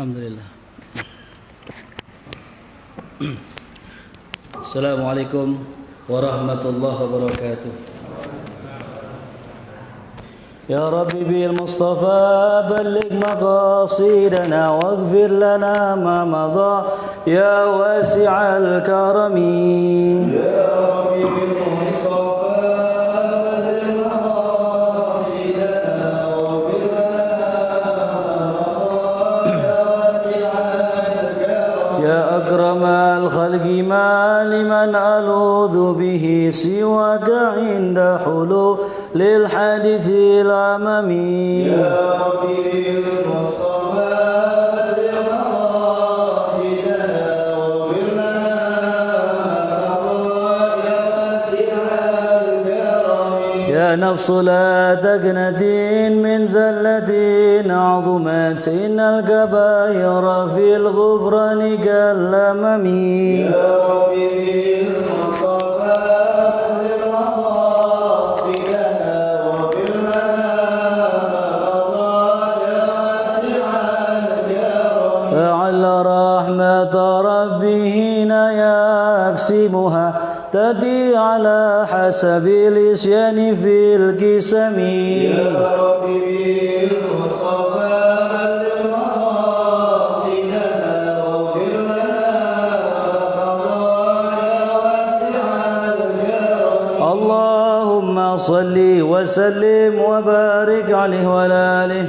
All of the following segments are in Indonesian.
Alhamdulillah. Assalamualaikum warahmatullahi wabarakatuh. Ya Rabbi bil Mustafa balligh maqasidana waghfir lana ma madha ya wasi'al karami. Ya Rabbi bil أكرم الخلق ما لمن ألوذ به سواك عند حلول للحديث الأمامي يا ربي بالمصطفى بلغ مقاصدنا واغفر لنا يا واسع الكرم يا نفس لا تقنطي من زلة عظمت إن الكبائر في الغفران كالأمم يا ربي بالمصطفى بلغ مقاصدنا واغفر لنا يا واسع الكرم لعل رحمة ربه يقسمها تأتي على حسب الإسيان في القسم يا ربي بالمصطفى بلغ مقاصدنا واغفر لنا يا واسع الكرم اللهم صل وسلم وبارك عليه وعلى آله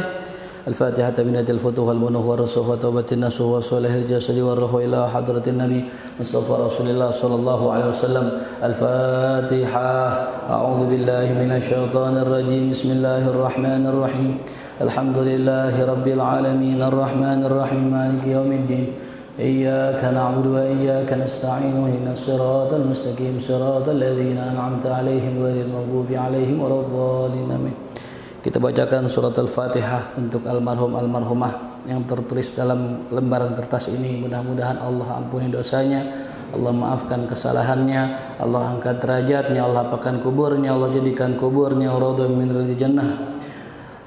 الفاتحة من يد الفتوح والمنوح والرسوح وتوبة النسوح وصالح الجسد والروح إلى حضرة النبي مصطفى رسول الله صلى الله عليه وسلم الفاتحة أعوذ بالله من الشيطان الرجيم بسم الله الرحمن الرحيم الحمد لله رب العالمين الرحمن الرحيم مالك يوم الدين إياك نعبد وإياك نستعين اهدنا الصراط المستقيم صراط الذين أنعمت عليهم غير المغضوب عليهم ولا الضالين آمين. Kita bacakan surat Al-Fatihah untuk almarhum almarhumah yang tertulis dalam lembaran kertas ini. Mudah-mudahan Allah ampuni dosanya, Allah maafkan kesalahannya, Allah angkat derajatnya, Allah apakan kuburnya, Allah jadikan kuburnya radhiyallahu min ridhi jannah.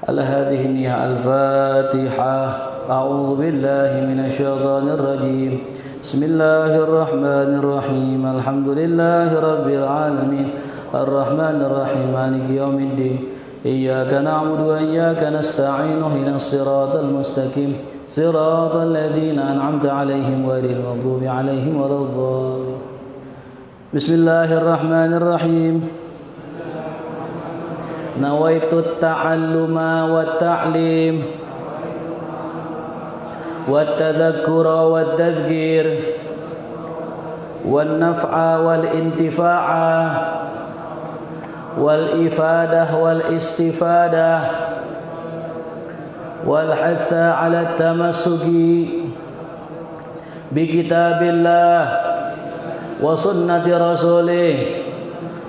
Al-Hadhihi Al-Fatihah. A'udzu billahi minasyaitonir rajim. Bismillahirrahmanirrahim. Alhamdulillahi rabbil alamin. Arrahmanir rahim. Maliki yaumiddin. إياك نعبد وإياك نستعين اهدنا الصراط المستقيم صراط الذين أنعمت عليهم غير المغضوب عليهم ولا الضالين بسم الله الرحمن الرحيم نويت التعلم والتعليم والتذكر والتذكير والنفع والانتفاع والإفادة والاستفادة والحث على التمسك بكتاب الله وسنة رسوله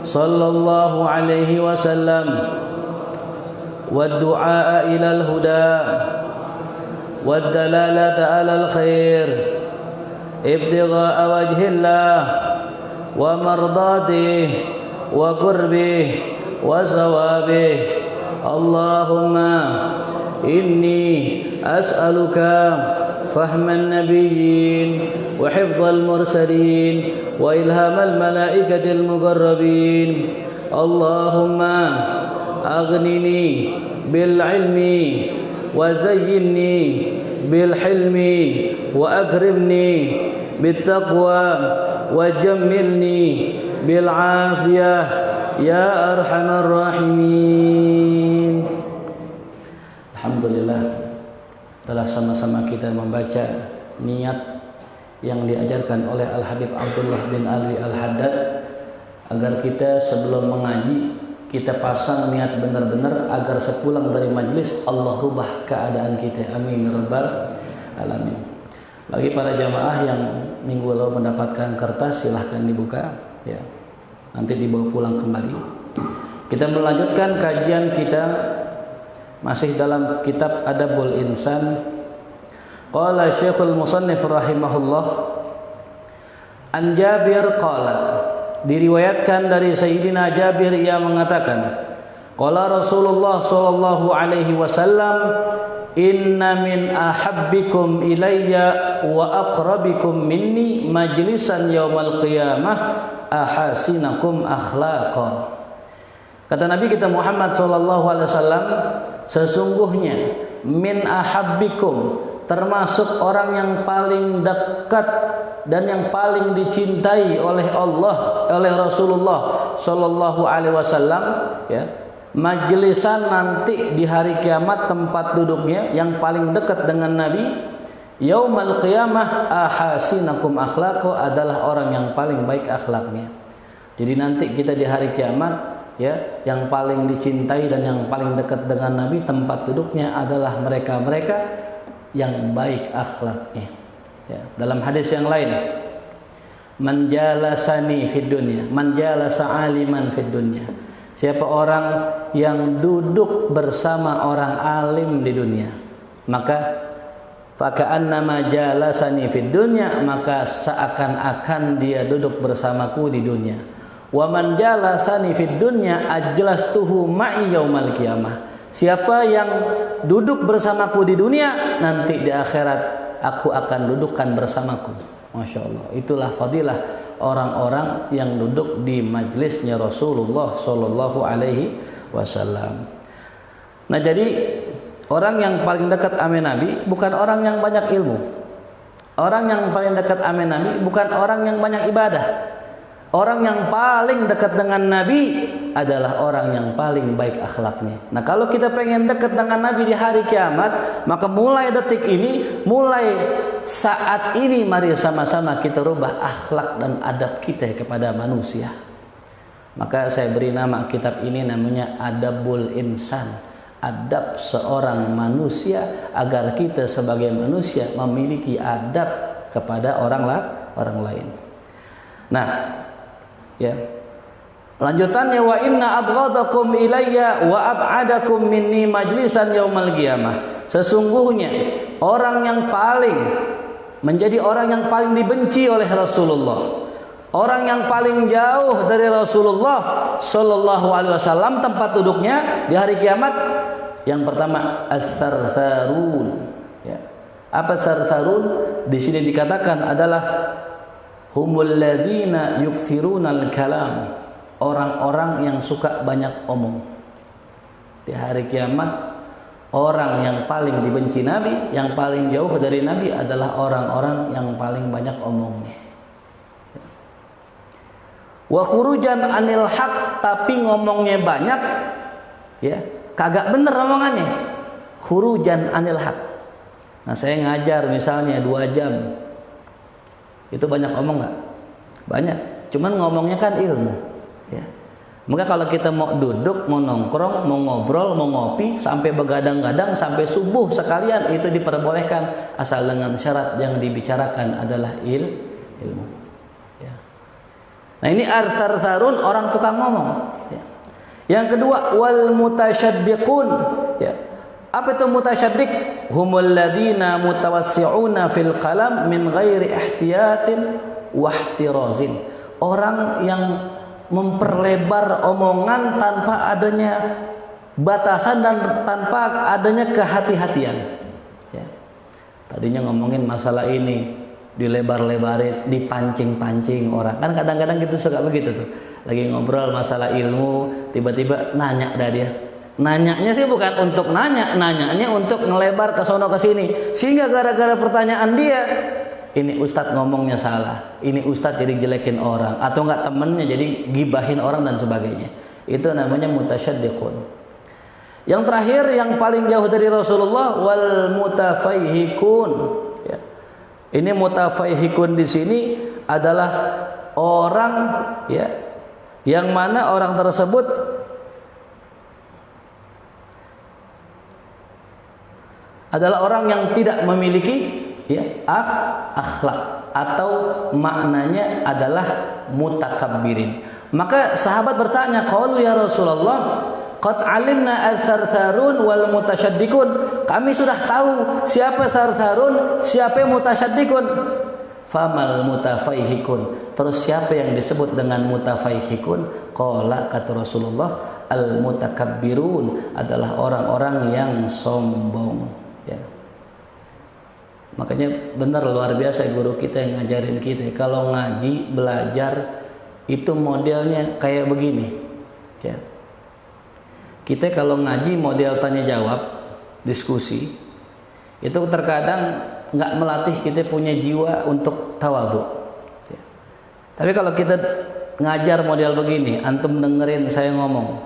صلى الله عليه وسلم والدعاء إلى الهدى والدلالة على الخير ابتغاء وجه الله ومرضاته وقربه وثوابه اللهم إني أسألك فهم النبيين وحفظ المرسلين وإلهام الملائكة المقربين اللهم أغنني بالعلم وزيني بالحلم وأكرمني بالتقوى وجملني بالعافية يا أرحم الراحمين. Alhamdulillah, telah sama-sama kita membaca niat yang diajarkan oleh Al-Habib Abdullah bin Alwi Al-Haddad agar kita sebelum mengaji kita pasang niat benar-benar agar sepulang dari majlis Allah rubah keadaan kita. Amin ya rabbal alamin. Bagi para jamaah yang minggu lalu mendapatkan kertas silahkan dibuka ya. Nanti dibawa pulang kembali. Kita melanjutkan kajian kita masih dalam kitab Adabul Insan. Qala Syekhul Musannif rahimahullah An Jabir qala, diriwayatkan dari Sayyidina Jabir ia mengatakan, qala Rasulullah sallallahu alaihi wasallam, inna min ahabbikum ilayya wa aqrabikum minni majlisan yaumal qiyamah ahasinakum akhlaqa. Kata Nabi kita Muhammad sallallahu alaihi wasallam, sesungguhnya min ahabbikum, termasuk orang yang paling dekat dan yang paling dicintai oleh Allah, oleh Rasulullah sallallahu alaihi wasallam, ya, majlisan nanti di hari kiamat tempat duduknya yang paling dekat dengan Nabi yaumal qiyamah ahasinakum akhlaqa, adalah orang yang paling baik akhlaknya. Jadi nanti kita di hari kiamat, ya, yang paling dicintai dan yang paling dekat dengan Nabi tempat duduknya adalah mereka-mereka yang baik akhlaknya. Ya, dalam hadis yang lain, man jalasani fid dunya, man jalasa aliman fid dunya, siapa orang yang duduk bersama orang alim di dunia, maka faka'annama jalasani fid dunya, maka seakan-akan dia duduk bersamaku di dunia. Wa man jalasani fid dunya ajlastuhu ma'i yaumal qiyamah, siapa yang duduk bersamaku di dunia, nanti di akhirat aku akan dudukkan bersamaku. Masya Allah, itulah fadilah orang-orang yang duduk di majlisnya Rasulullah Sallallahu Alaihi Wasallam. Nah, jadi orang yang paling dekat sama Nabi bukan orang yang banyak ilmu. Orang yang paling dekat sama Nabi bukan orang yang banyak ibadah. Orang yang paling dekat dengan Nabi adalah orang yang paling baik akhlaknya. Nah, kalau kita pengen dekat dengan Nabi di hari kiamat, maka mulai detik ini, mulai saat ini, mari sama-sama kita rubah akhlak dan adab kita kepada manusia. Maka saya beri nama kitab ini namanya Adabul Insan, adab seorang manusia, agar kita sebagai manusia memiliki adab kepada orang lain. Nah, ya, lanjutannya, wa inna abghadakum ilayya wa ab'adakum minni majlisan yaumal qiyamah, sesungguhnya orang yang paling menjadi orang yang paling dibenci oleh Rasulullah, orang yang paling jauh dari Rasulullah sallallahu alaihi wasallam tempat duduknya di hari kiamat, yang pertama as-sarsarun, ya. Apa sarsarun? Di sini dikatakan adalah humul ladzina yukthirunal kalam, orang-orang yang suka banyak omong. Di hari kiamat, orang yang paling dibenci Nabi, yang paling jauh dari Nabi adalah orang-orang yang paling banyak omongnya. Wa khurujan anil haq, tapi ngomongnya banyak, ya, kagak bener omongannya. Khurujan anil haq. Nah, saya ngajar misalnya 2 jam, itu banyak omong nggak? Banyak. Cuman ngomongnya kan ilmu, ya. Maka kalau kita mau duduk, mau nongkrong, mau ngobrol, mau ngopi, sampai begadang-gadang, sampai subuh sekalian, itu diperbolehkan, asal dengan syarat yang dibicarakan adalah ilmu. Ya. Nah, ini ar-sarsarun, orang tukang ngomong. Ya. Yang kedua, wal mutasyaddiqun. Ya. Apa itu mutasyaddiq? Humul ladina mutawassi'una fil qalam min ghairi ihtiyatin wa ihtirazin. Orang yang memperlebar omongan tanpa adanya batasan dan tanpa adanya kehati-hatian. Ya. Tadinya ngomongin masalah ini, dilebar-lebarin, dipancing-pancing orang. Kan kadang-kadang gitu suka begitu tuh. Lagi ngobrol masalah ilmu, tiba-tiba nanya dah dia. Nanyanya sih bukan untuk nanyanya untuk ngelebar ke sono ke sini, sehingga gara-gara pertanyaan dia, ini ustadz ngomongnya salah, ini ustadz jadi jelekin orang, atau enggak temennya jadi gibahin orang dan sebagainya. Itu namanya mutasyaddiqun. Yang terakhir, yang paling jauh dari Rasulullah, wal mutafaihikun. Ya. Ini mutafaihikun di sini adalah orang, ya, yang mana orang tersebut adalah orang yang tidak memiliki, ya, akhlak, atau maknanya adalah mutakabbirin. Maka sahabat bertanya, qalu ya Rasulullah, qad alimna as-sarsarun wal mutasyaddiqun. Kami sudah tahu siapa sarsarun, siapa mutasyaddiqun. Famal mutafaihikun. Terus siapa yang disebut dengan mutafaihikun? Qala, kata Rasulullah, al mutakabbirun adalah orang-orang yang sombong. Ya. Makanya benar luar biasa guru kita yang ngajarin kita. Kalau ngaji, belajar itu modelnya kayak begini. Ya. Kita kalau ngaji model tanya jawab, diskusi, itu terkadang nggak melatih kita punya jiwa untuk tawadhu. Ya. Tapi kalau kita ngajar model begini, antum dengerin saya ngomong,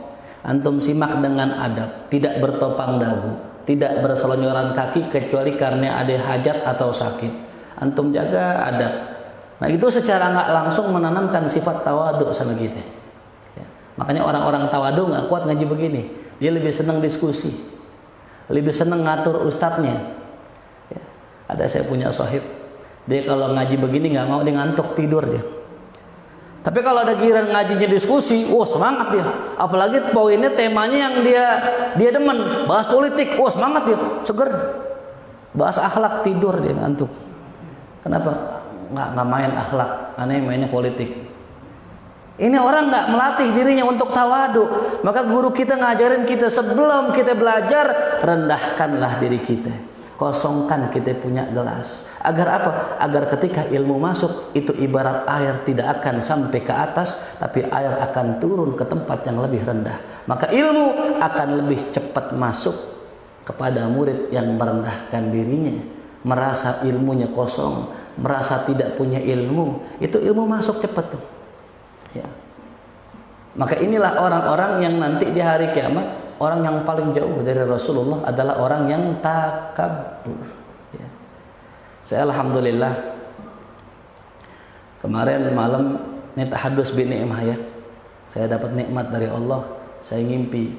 antum simak dengan adab, tidak bertopang dagu, tidak berselonjoran kaki kecuali karena ada hajat atau sakit. Antum jaga adab. Nah itu secara nggak langsung menanamkan sifat tawadhu sama kita. Ya. Makanya orang-orang tawadhu nggak kuat ngaji begini. Dia lebih senang diskusi, lebih senang ngatur ustadznya. Ya. Ada saya punya sahib, dia kalau ngaji begini nggak mau, dia ngantuk tidur dia. Tapi kalau ada giliran ngajinya diskusi, wah semangat dia. Apalagi poinnya temanya yang dia demen, bahas politik, wah semangat dia, seger. Bahas akhlak tidur dia ngantuk. Kenapa? Nggak main akhlak, aneh mainnya politik. Ini orang nggak melatih dirinya untuk tawadhu. Maka guru kita ngajarin kita sebelum kita belajar, rendahkanlah diri kita. Kosongkan kita punya gelas. Agar apa? Agar ketika ilmu masuk, itu ibarat air tidak akan sampai ke atas, tapi air akan turun ke tempat yang lebih rendah. Maka ilmu akan lebih cepat masuk kepada murid yang merendahkan dirinya, merasa ilmunya kosong, merasa tidak punya ilmu. Itu ilmu masuk cepat tuh. Ya. Maka inilah orang-orang yang nanti di hari kiamat, orang yang paling jauh dari Rasulullah adalah orang yang takabur. Ya. Saya alhamdulillah kemarin malam ini tahadus bi ni'mah ya. Saya dapat nikmat dari Allah. Saya ngimpi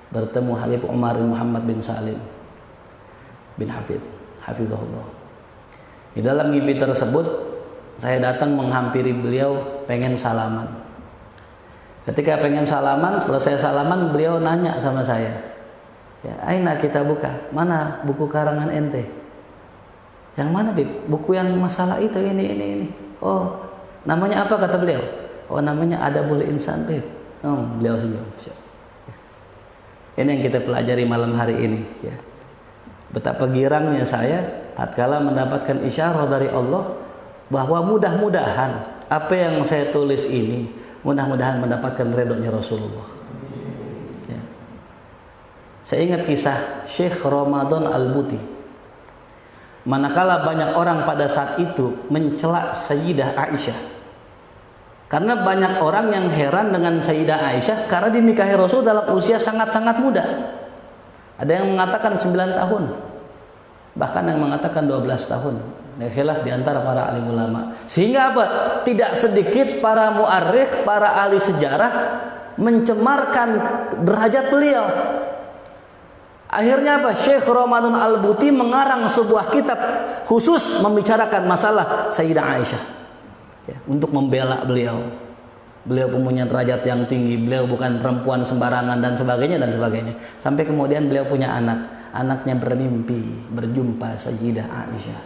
bertemu Habib Umar bin Muhammad bin Salim bin Hafizahullah. Di dalam mimpi tersebut saya datang menghampiri beliau, pengen salaman. Ketika pengen salaman, selesai salaman beliau nanya sama saya, ya, aina kita buka, mana buku karangan ente? Yang mana Bib? Buku yang masalah itu ini. Oh, namanya apa kata beliau? Oh, namanya Adabul Insan Bib. Oh, beliau senyum. Ini yang kita pelajari malam hari ini. Ya. Betapa girangnya saya tatkala mendapatkan isyarah dari Allah bahwa mudah-mudahan apa yang saya tulis ini mudah-mudahan mendapatkan redhonya Rasulullah. Ya. Saya ingat kisah Syekh Ramadan Al-Buti. Manakala banyak orang pada saat itu mencela Sayyidah Aisyah. Karena banyak orang yang heran dengan Sayyidah Aisyah karena dinikahi Rasul dalam usia sangat-sangat muda. Ada yang mengatakan 9 tahun. Bahkan yang mengatakan 12 tahun. Khilaf di antara para alim ulama. Sehingga apa? Tidak sedikit para muarikh, para ahli sejarah mencemarkan derajat beliau. Akhirnya apa? Syekh Ramadan Al-Buti mengarang sebuah kitab khusus membicarakan masalah Sayyidah Aisyah. Ya, untuk membela beliau. Beliau punya derajat yang tinggi, beliau bukan perempuan sembarangan dan sebagainya. Sampai kemudian beliau punya anak. Anaknya bermimpi berjumpa Sayyidah Aisyah.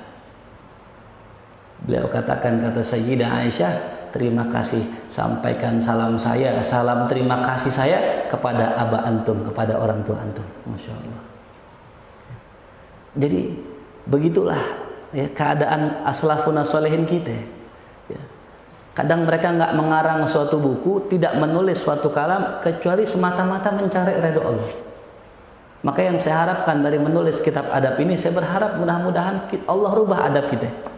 Beliau katakan, kata Sayyidah Aisyah, terima kasih, sampaikan salam saya, salam terima kasih saya kepada aba antum, kepada orang tua antum. Masya Allah. Jadi begitulah ya, keadaan aslafuna solehin kita. Ya. Kadang mereka nggak mengarang suatu buku, tidak menulis suatu kalam kecuali semata-mata mencari ridho Allah. Maka yang saya harapkan dari menulis kitab adab ini, saya berharap mudah-mudahan Allah rubah adab kita.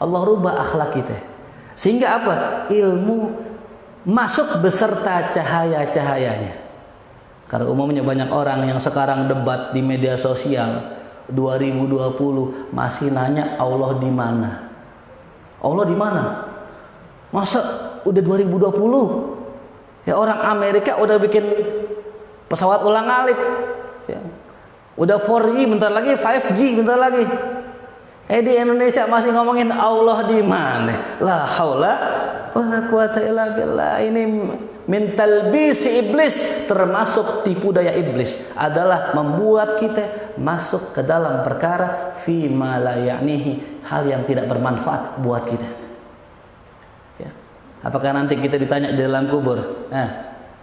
Allah rubah akhlak kita. Sehingga apa? Ilmu masuk beserta cahaya-cahayanya. Karena umumnya banyak orang yang sekarang debat di media sosial 2020 masih nanya Allah di mana? Allah di mana? Masa udah 2020? Ya orang Amerika udah bikin pesawat ulang-alik. Ya. Udah 4G bentar lagi, 5G bentar lagi. Di Indonesia masih ngomongin Allah di mana? La haula wala quwata illa billah. Ini min talbisi iblis, termasuk tipu daya iblis adalah membuat kita masuk ke dalam perkara fi ma la ya'nihi, hal yang tidak bermanfaat buat kita. Ya. Apakah nanti kita ditanya di dalam kubur,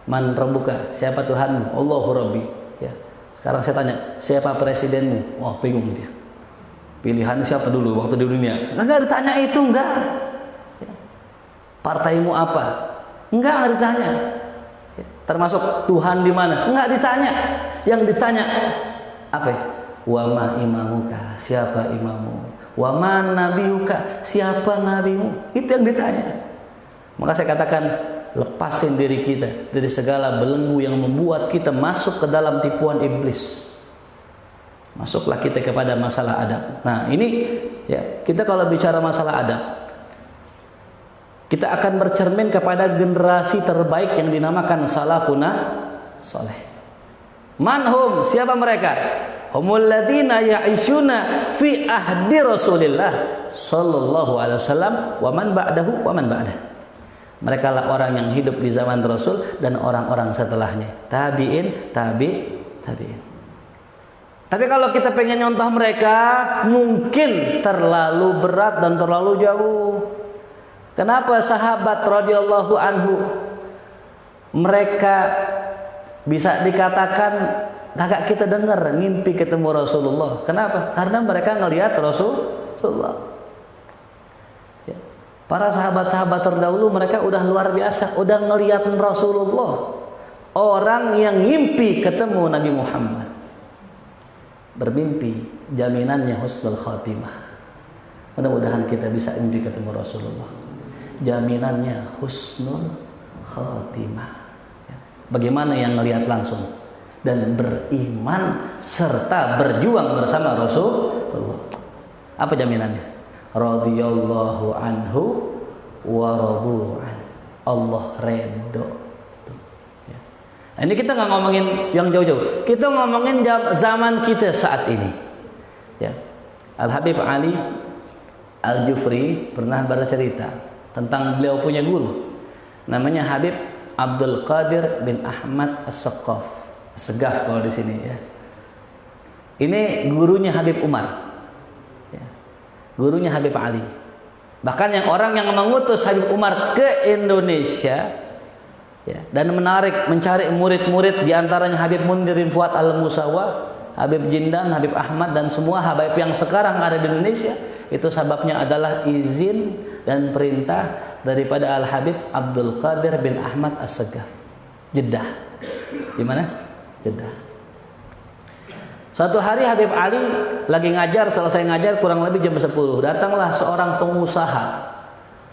man rabbuka? Siapa Tuhanmu? Allahu rabbi. Ya. Sekarang saya tanya, siapa presidenmu? Oh, bingung dia. Pilihan siapa dulu waktu di dunia? Enggak ditanya itu, enggak. Partaimu apa? Enggak ditanya. Termasuk Tuhan di mana? Enggak ditanya. Yang ditanya apa? Wa ma imamuka? Siapa imammu? Wa man nabiyuka? Siapa nabimu? Itu yang ditanya. Maka saya katakan, lepasin diri kita dari segala belenggu yang membuat kita masuk ke dalam tipuan iblis. Masuklah kita kepada masalah adab. Nah, ini ya, kita kalau bicara masalah adab, kita akan bercermin kepada generasi terbaik yang dinamakan salafuna soleh. Manhum, siapa mereka? Humul ladzina ya'ishuna fi ahdi Rasulillah sallallahu alaihi wasallam wa man ba'dahu wa man ba'dah. Mereka lah orang yang hidup di zaman Rasul dan orang-orang setelahnya. Tabi'in, tabi'in. Tapi kalau kita pengen nyontoh mereka, mungkin terlalu berat dan terlalu jauh. Kenapa sahabat radhiyallahu anhu mereka bisa dikatakan kagak kita dengar ngimpi ketemu Rasulullah? Kenapa? Karena mereka ngelihat Rasulullah. Ya. Para sahabat-sahabat terdahulu mereka udah luar biasa, udah ngelihat Rasulullah. Orang yang ngimpi ketemu Nabi Muhammad. Bermimpi jaminannya husnul khatimah. Mudah-mudahan kita bisa mimpi ketemu Rasulullah. Jaminannya husnul khatimah. Bagaimana yang melihat langsung dan beriman serta berjuang bersama Rasulullah. Apa jaminannya? Radhiyallahu anhu wa radu'an. Allah redho. Nah, ini kita nggak ngomongin yang jauh-jauh. Kita ngomongin zaman kita saat ini. Ya. Al-Habib Ali Al-Jufri pernah bercerita tentang beliau punya guru. Namanya Habib Abdul Qadir bin Ahmad As-Saqqaf. Segaf kalau di sini ya. Ini gurunya Habib Umar. Ya. Gurunya Habib Ali. Bahkan yang orang yang mengutus Habib Umar ke Indonesia ya, dan mencari murid-murid diantaranya Habib Mundirin Fuad Al-Musawa, Habib Jindan, Habib Ahmad dan semua habaib yang sekarang ada di Indonesia. Itu sebabnya adalah izin dan perintah daripada Al-Habib Abdul Qadir bin Ahmad As-Saqqaf. Jeddah. Di mana? Jeddah. Suatu hari Habib Ali lagi ngajar, selesai ngajar kurang lebih jam 10. Datanglah seorang pengusaha.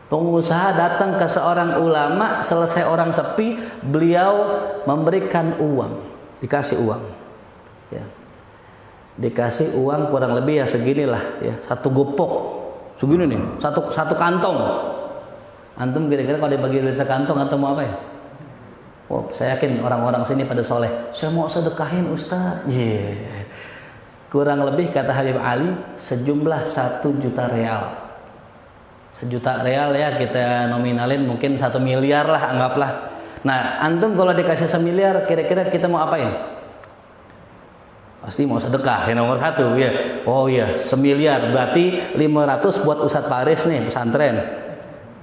Pengusaha datang ke seorang ulama, selesai orang sepi, beliau memberikan uang, dikasih uang, ya, dikasih uang kurang lebih ya seginilah, ya, satu gopok, segini nih, satu kantong. Antum kira-kira kalau dibagi duit sekantong, antum mau apa ya? Oh, saya yakin orang-orang sini pada soleh. Saya mau sedekahin Ustaz. Yeah. Kurang lebih kata Habib Ali sejumlah 1 juta real. 1 juta real ya kita nominalin mungkin 1 miliar lah anggaplah. Nah antum kalau dikasih 1 miliar kira-kira kita mau apain? Pasti mau sedekah yang nomor 1 ya. Oh iya 1 miliar berarti 500 buat Ustadz Paris nih pesantren,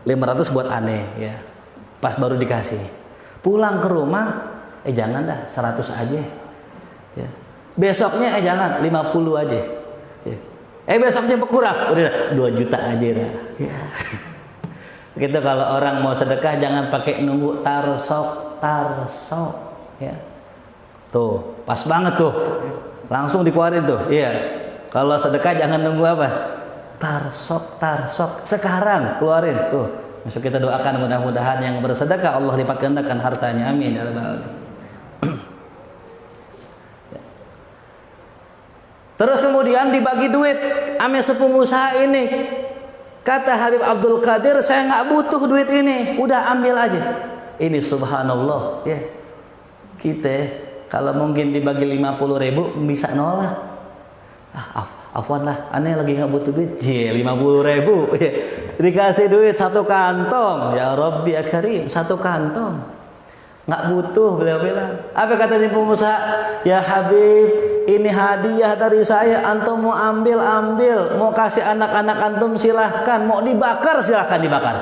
500 buat aneh ya. Pas baru dikasih. Pulang ke rumah jangan dah 100 aja ya. Besoknya jangan 50 aja ya. Besoknya berkurang, udah 2 juta aja dah. Ya. Gitu kalau orang mau sedekah jangan pakai nunggu tarsok ya. Tuh, pas banget tuh. Langsung dikeluarin tuh. Iya. Kalau sedekah jangan nunggu apa? Tarsok. Sekarang keluarin tuh. Masuk kita doakan mudah-mudahan yang bersedekah Allah lipat gandakan hartanya. Amin ya rabbal alamin. Terus kemudian dibagi duit ame sepengusaha ini. Kata Habib Abdul Qadir, saya nggak butuh duit ini, udah ambil aja. Ini subhanallah ya. Kita kalau mungkin dibagi 50.000 bisa nolak. Afwan lah, aneh lagi nggak butuh duit. 50.000 ya. Dikasih duit 1 kantong. Ya Rabbi ya Karim, 1 kantong. Nggak butuh, beliau bilang. Apa kata pengusaha? Ya Habib, ini hadiah dari saya, antum mau ambil, mau kasih anak-anak antum silahkan, mau dibakar silahkan dibakar.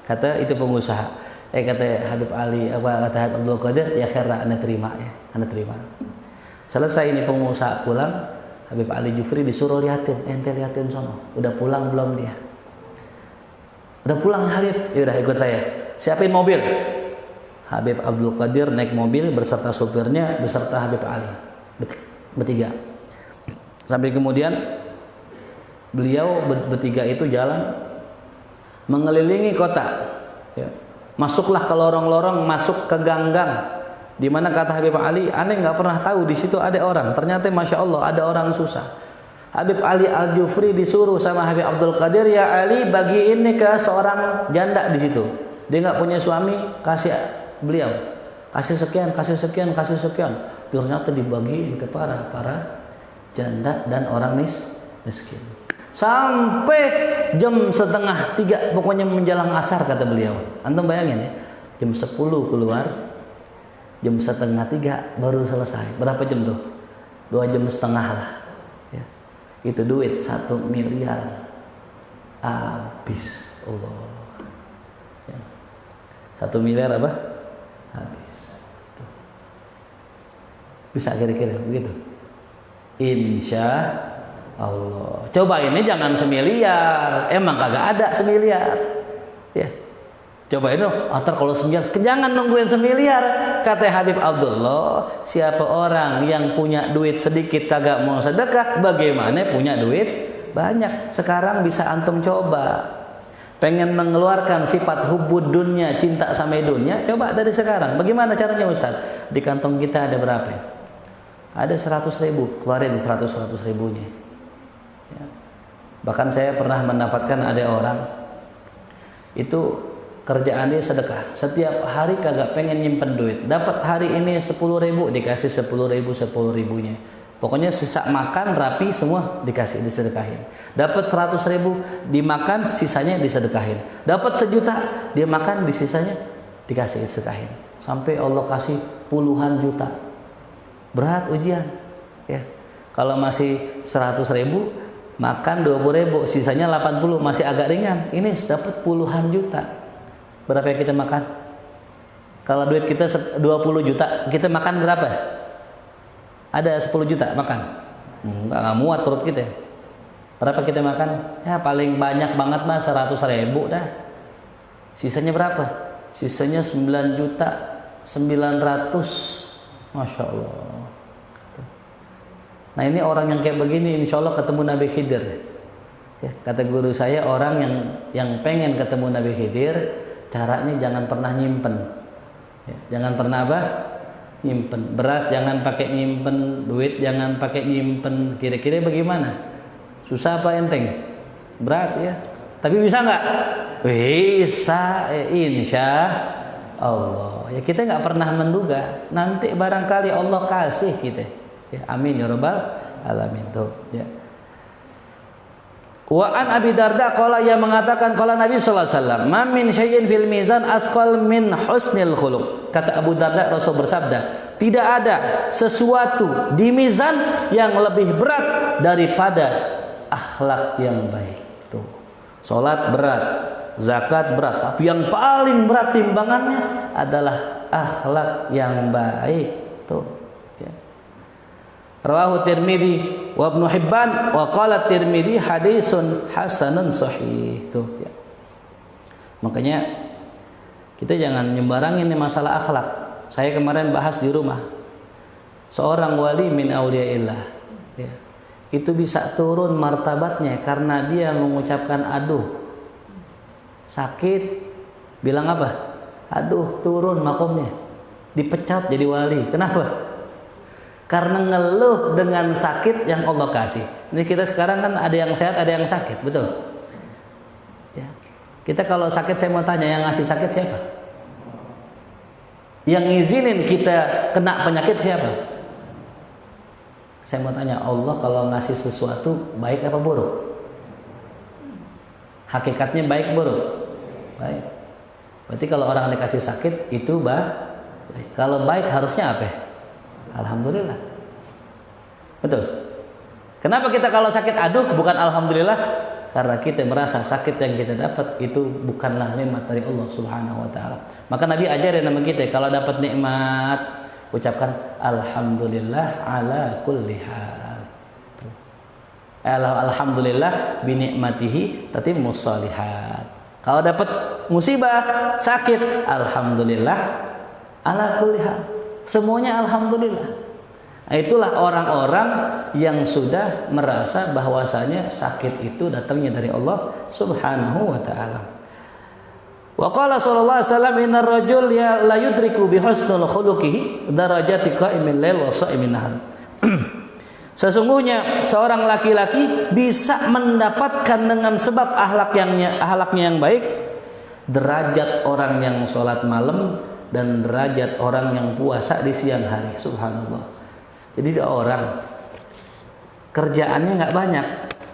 Kata itu pengusaha. Kata Habib Ali, apa kata Habib Abdul Qadir? Ya khairah, ane terima ya, ane terima. Selesai ini pengusaha pulang, Habib Ali Jufri disuruh liatin, ente liatin sono, udah pulang belum dia? Udah pulang Habib, yaudah ikut saya, siapin mobil. Habib Abdul Qadir naik mobil beserta supirnya, beserta Habib Ali, bertiga. Sampai kemudian beliau bertiga itu jalan mengelilingi kota, ya. Masuklah ke lorong-lorong, masuk ke gang-gang, di mana kata Habib Ali, aneh nggak pernah tahu di situ ada orang. Ternyata masya Allah ada orang susah. Habib Ali Al Jufri disuruh sama Habib Abdul Qadir, ya Ali bagiin nih ke seorang janda di situ. Dia nggak punya suami, kasih beliau, kasih sekian, kasih sekian, kasih sekian. Ternyata dibagiin ke para janda dan orang miskin. Sampai jam 2:30, pokoknya menjelang asar kata beliau. Antum bayangin ya, jam 10 keluar, jam 2:30 baru selesai. Berapa jam tuh? 2,5 jam lah. Ya. Itu duit 1 miliar habis. Allah. Ya. 1 miliar apa? Habis. Tuh. Bisa kira-kira begitu. Insya Allah. Coba ini jangan semiliar. Emang kagak ada semiliar. Ya. Coba itu, ntar kalau semiliar, jangan nungguin semiliar. Kata Habib Abdullah, siapa orang yang punya duit sedikit kagak mau sedekah, bagaimana punya duit banyak? Sekarang bisa antum coba. Pengen mengeluarkan sifat hubbud dunya, cinta sama dunia, coba dari sekarang. Bagaimana caranya Ustaz? Di kantong kita ada berapa? Ada 100.000, keluarin 100 ribunya. Ya. Bahkan saya pernah mendapatkan ada orang itu kerjaan dia sedekah, setiap hari kagak pengen nyimpen duit, dapat hari ini 10.000 dikasih 10.000-10.000-nya, pokoknya sisa makan rapi semua dikasih, disedekahin. Dapat 100.000 dimakan, sisanya disedekahin. Dapat 1 juta dia makan, di sisanya dikasih, disedekahin, sampai Allah kasih puluhan juta. Berat ujian ya. Kalau masih 100.000 makan 20.000, sisanya 80, masih agak ringan. Ini dapat puluhan juta. Berapa yang kita makan? Kalau duit kita 20 juta, kita makan berapa? Ada 10 juta makan? Nggak muat perut kita. Berapa kita makan? Ya paling banyak banget mah 100.000 dah. Sisanya berapa? Sisanya 9.900.000. Masya Allah. Nah ini orang yang kayak begini, insya Allah ketemu Nabi Khidir. Ya, kata guru saya, orang yang pengen ketemu Nabi Khidir, caranya jangan pernah nyimpen. Ya, jangan pernah apa? Nyimpen. Beras jangan pakai nyimpen, duit jangan pakai nyimpen. Kira-kira bagaimana? Susah apa enteng? Berat ya. Tapi bisa nggak? Bisa, insya Allah. Ya kita nggak pernah menduga. Nanti barangkali Allah kasih kita. Ya, amin ya rabbal alamin. Tuh, ya. Wa an Abi Darda qala, yang mengatakan qala Nabi sallallahu alaihi wasallam, "Ma min syai'in fil mizan asqal min husnil khuluq." Kata Abu Darda, Rasul bersabda, tidak ada sesuatu di mizan yang lebih berat daripada akhlak yang baik. Tuh. Salat berat, zakat berat, tapi yang paling berat timbangannya adalah akhlak yang baik. Tuh. Rawahu Tirmidzi wa Ibnu Hibban wa qala Tirmidzi hadisun hasanun sahih. Tuh ya. Makanya kita jangan nyembarangin nih masalah akhlak. Saya kemarin bahas di rumah. Seorang wali min auliyaillah ya. Itu bisa turun martabatnya karena dia mengucapkan aduh. Sakit bilang apa? Aduh, turun makomnya. Dipecat jadi wali. Kenapa? Karena ngeluh dengan sakit yang Allah kasih. Ini kita sekarang kan ada yang sehat, ada yang sakit, betul? Ya. Kita kalau sakit, saya mau tanya, yang ngasih sakit siapa? Yang ngizinin kita kena penyakit siapa? Saya mau tanya, Allah kalau ngasih sesuatu baik apa buruk? Hakikatnya baik buruk? Baik. Berarti kalau orang dikasih sakit itu baik. Kalau baik harusnya apa? Alhamdulillah. Betul. Kenapa kita kalau sakit aduh bukan alhamdulillah? Karena kita merasa sakit yang kita dapat itu bukanlah nikmat dari Allah Subhanahu wa taala. Maka Nabi ajarin sama kita kalau dapat nikmat ucapkan alhamdulillah ala kulli hal. Alhamdulillah bi ni'matihi tatimmus shalihat. Kalau dapat musibah, sakit, alhamdulillah ala kulli hal. Semuanya alhamdulillah. Nah, itulah orang-orang yang sudah merasa bahwasanya sakit itu datangnya dari Allah Subhanahu wa taala. Wa qala sallallahu alaihi wasallam innar rajul la yudriku bi husnul khuluqihi darajati qa'imil lail wa sha'imin nahar. Sesungguhnya seorang laki-laki bisa mendapatkan dengan sebab akhlaknya yang baik derajat orang yang sholat malam dan derajat orang yang puasa di siang hari. Subhanallah. Jadi ada orang kerjaannya nggak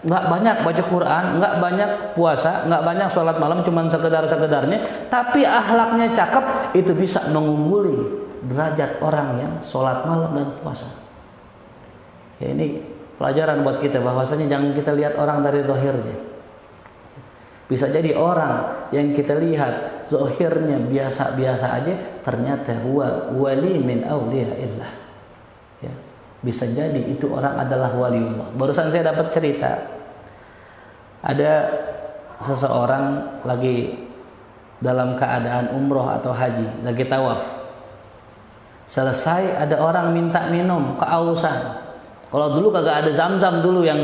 banyak baca Quran, nggak banyak puasa, nggak banyak sholat malam, cuman sekedarnya, tapi akhlaknya cakep, itu bisa mengungguli derajat orang yang sholat malam dan puasa. Ya, ini pelajaran buat kita bahwasanya jangan kita lihat orang dari zahirnya. Bisa jadi orang yang kita lihat zahirnya biasa-biasa aja, ternyata huwa wali min auliyaillah. Ya. Bisa jadi itu orang adalah waliullah. Barusan saya dapat cerita, ada seseorang lagi dalam keadaan umroh atau haji, lagi tawaf. Selesai ada orang minta minum, kehausan. Kalau dulu kagak ada Zam-Zam dulu yang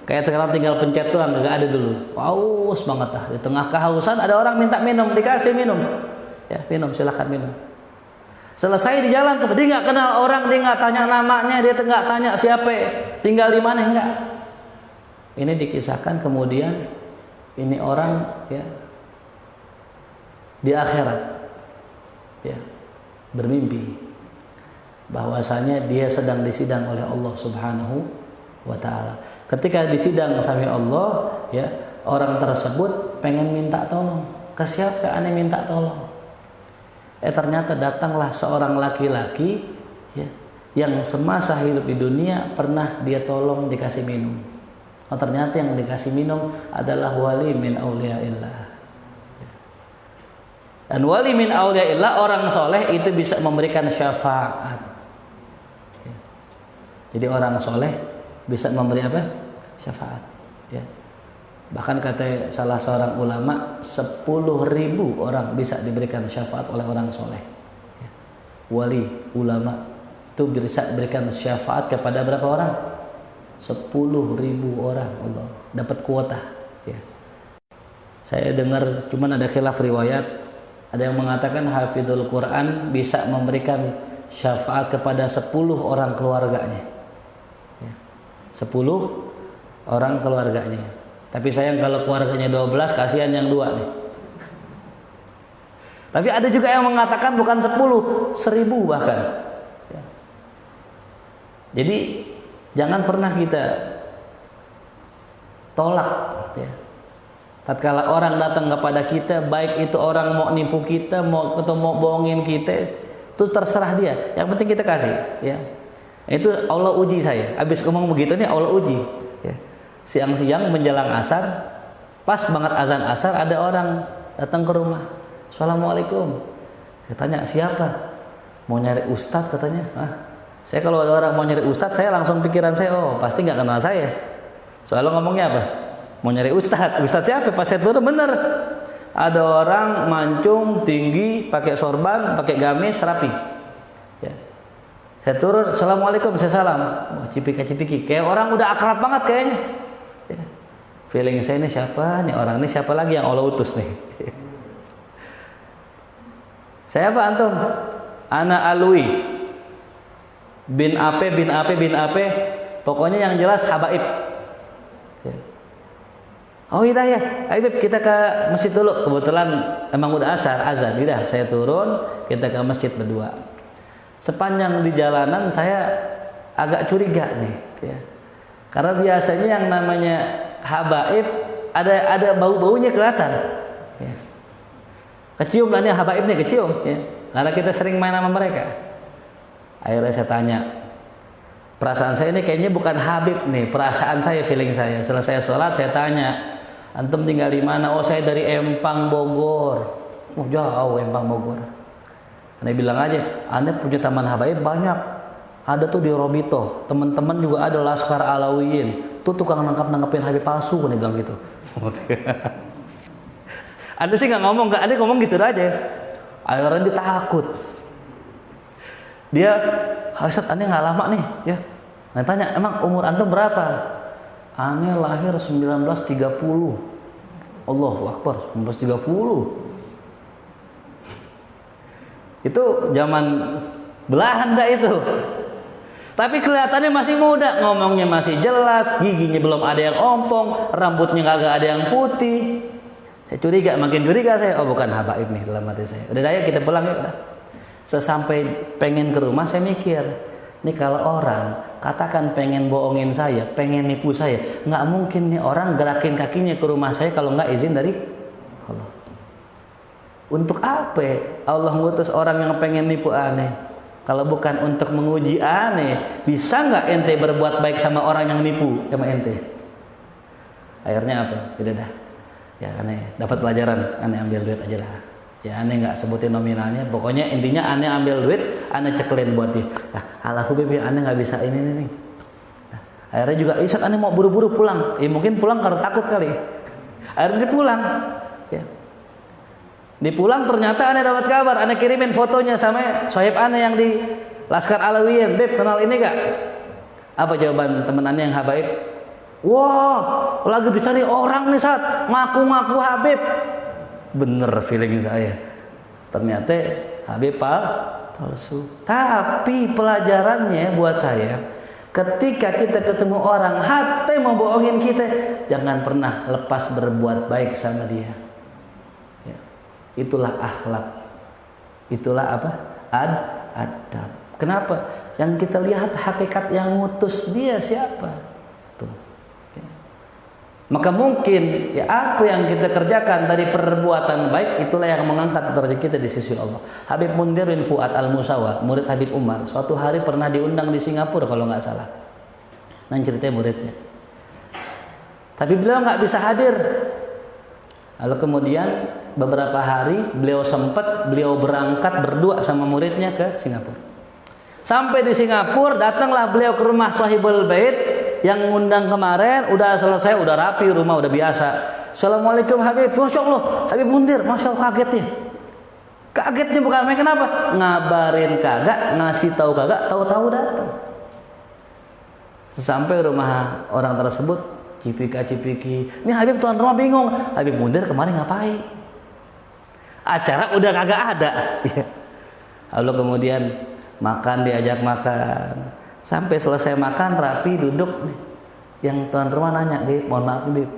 kayak sekarang tinggal pencet doang, kagak ada dulu. Haus banget dah. Di tengah kehausan ada orang minta minum, dikasih minum. Ya, minum, silakan minum. Selesai di jalan tuh, dia nggak kenal orang, dia nggak tanya namanya, dia nggak tanya siapa, tinggal di mana, enggak. Ini dikisahkan kemudian ini orang ya di akhirat ya bermimpi bahwasanya dia sedang disidang oleh Allah Subhanahu wa taala. Ketika disidang sama Allah ya, orang tersebut pengen minta tolong. Ke siapa aneh minta tolong? Ternyata datanglah seorang laki-laki ya, yang semasa hidup di dunia pernah dia tolong dikasih minum. Oh, ternyata yang dikasih minum adalah wali min auliyaillah. Dan wali min auliyaillah, orang soleh itu bisa memberikan syafaat. Jadi orang soleh bisa memberi apa? Syafaat. Ya. Bahkan kata salah seorang ulama, 10.000 orang bisa diberikan syafaat oleh orang soleh. Ya. Wali, ulama itu bisa berikan syafaat kepada berapa orang? 10.000 orang. Allah dapat kuota. Ya. Saya dengar cuman ada khilaf riwayat. Ada yang mengatakan hafizul Quran bisa memberikan syafaat kepada 10 orang keluarganya. Ya. 10 orang keluarganya. Tapi sayang kalau keluarganya 12, kasihan yang 2 nih. Tapi ada juga yang mengatakan bukan 10, 1000 bahkan. Ya. Jadi jangan pernah kita tolak. Ya. Tatkala orang datang kepada kita, baik itu orang mau nipu kita, mau bohongin kita, itu terserah dia. Yang penting kita kasih. Ya. Itu Allah uji saya. Habis ngomong begitu nih Allah uji. Ya. Siang-siang menjelang asar, pas banget azan asar, ada orang datang ke rumah. Assalamualaikum. Saya tanya siapa? Mau nyari ustadz katanya. Saya kalau ada orang mau nyari ustadz, saya langsung pikiran saya, oh pasti nggak kenal saya. Soalnya ngomongnya apa? Mau nyari ustadz. Ustadz siapa? Pas saya turun bener. Ada orang mancung tinggi, pakai sorban, pakai gamis, rapi. Ya. Saya turun, assalamualaikum, saya salam. Wah, cipika-cipiki, kayak orang udah akrab banget kayaknya. Ya. Feeling saya ini siapa nih orang ini, siapa lagi yang Allah utus nih? Saya apa antum? Ana Alwi bin Ape bin Ape bin Ape, pokoknya yang jelas habaib. Ya. Oh iya ya, ayo kita ke masjid dulu. Kebetulan emang udah asar azan, udah saya turun, kita ke masjid berdua. Sepanjang di jalanan saya agak curiga nih, ya. Karena biasanya yang namanya habaib ada bau-baunya kelihatan. Ya. Kecium lah nih habaib nih, kecium. Ya. Karena kita sering main sama mereka. Akhirnya saya tanya, perasaan saya ini kayaknya bukan habib nih, perasaan saya, feeling saya. Selesai sholat saya tanya, antum tinggal di mana? Oh saya dari Empang Bogor. Oh jauh Empang Bogor. Ane bilang aja, ane punya taman habaib banyak. Ada tuh di Robito, teman-teman juga ada Laskar Alawiyin. Tuh tukang nangkap-nangkapin Habib palsu, ane bilang gitu. Ane sih nggak ngomong, nggak ada ngomong gitu aja. Akhirnya dia takut. Dia, Ustaz, ane nggak lama nih, ya. Ane tanya, emang umur antum berapa? Ane lahir 1930. Allahu Akbar, 1930. Itu zaman Belanda itu. Tapi kelihatannya masih muda, ngomongnya masih jelas, giginya belum ada yang ompong, rambutnya kagak ada yang putih. Saya curiga, makin curiga saya, oh bukan habaib nih dalam hati saya. Udah ayo kita pulang yuk. Sesampai pengen ke rumah saya mikir, nih kalau orang katakan pengen bohongin saya, pengen nipu saya, nggak mungkin nih orang gerakin kakinya ke rumah saya kalau nggak izin dari Allah. Untuk apa Allah ngutus orang yang pengen nipu aneh? Kalau bukan untuk menguji aneh, bisa nggak ente berbuat baik sama orang yang nipu sama ente? Akhirnya apa? Tidak dah. Ya aneh dapat pelajaran, aneh ambil duit aja lah. Ya aneh nggak sebutin nominalnya, pokoknya intinya aneh ambil duit, aneh cekelin buat dia. Nah, ala hubibi aneh nggak bisa ini nih. Nah, akhirnya juga, Ustaz aneh mau buru-buru pulang. Mungkin pulang karena takut kali. Akhirnya dia pulang. Ya. Di pulang ternyata aneh dapat kabar, aneh kirimin fotonya sama sohib aneh yang di Laskar Alawiyin. Beb, kenal ini gak? Apa jawaban temen aneh yang habaib? Wah, lagi dicari orang nih saat ngaku-ngaku Habib. Bener feeling saya. Ternyata Habib palsu. Tapi pelajarannya buat saya, ketika kita ketemu orang hati mau bohongin kita, jangan pernah lepas berbuat baik sama dia. Itulah akhlak. Itulah apa? Adab. Kenapa? Yang kita lihat hakikat yang ngutus dia siapa? Tuh. Ya. Maka mungkin ya apa yang kita kerjakan dari perbuatan baik itulah yang mengangkat derajat kita di sisi Allah. Habib Mundir bin Fuad Al-Musawa, murid Habib Umar, suatu hari pernah diundang di Singapura kalau nggak salah. Nah ceritanya muridnya. Tapi beliau nggak bisa hadir. Lalu kemudian beberapa hari beliau berangkat berdua sama muridnya ke Singapura. Sampai di Singapura datanglah beliau ke rumah Sahibul Bait yang ngundang kemarin. Udah selesai, udah rapi, rumah udah biasa. Assalamualaikum Habib. Masya Allah, Habib Mundir. Masya Allah, kagetnya. Kagetnya bukan main, kenapa? Ngabarin kagak, ngasih tahu kagak, tahu-tahu datang. Sesampai rumah orang tersebut, cipika-cipiki. Ini Habib tuan rumah bingung. Habib Mundir kemarin ngapain? Acara udah kagak ada. Lalu kemudian makan, diajak makan. Sampai selesai makan rapi duduk nih. Yang tuan rumah nanya, Bib, mohon maaf Bib.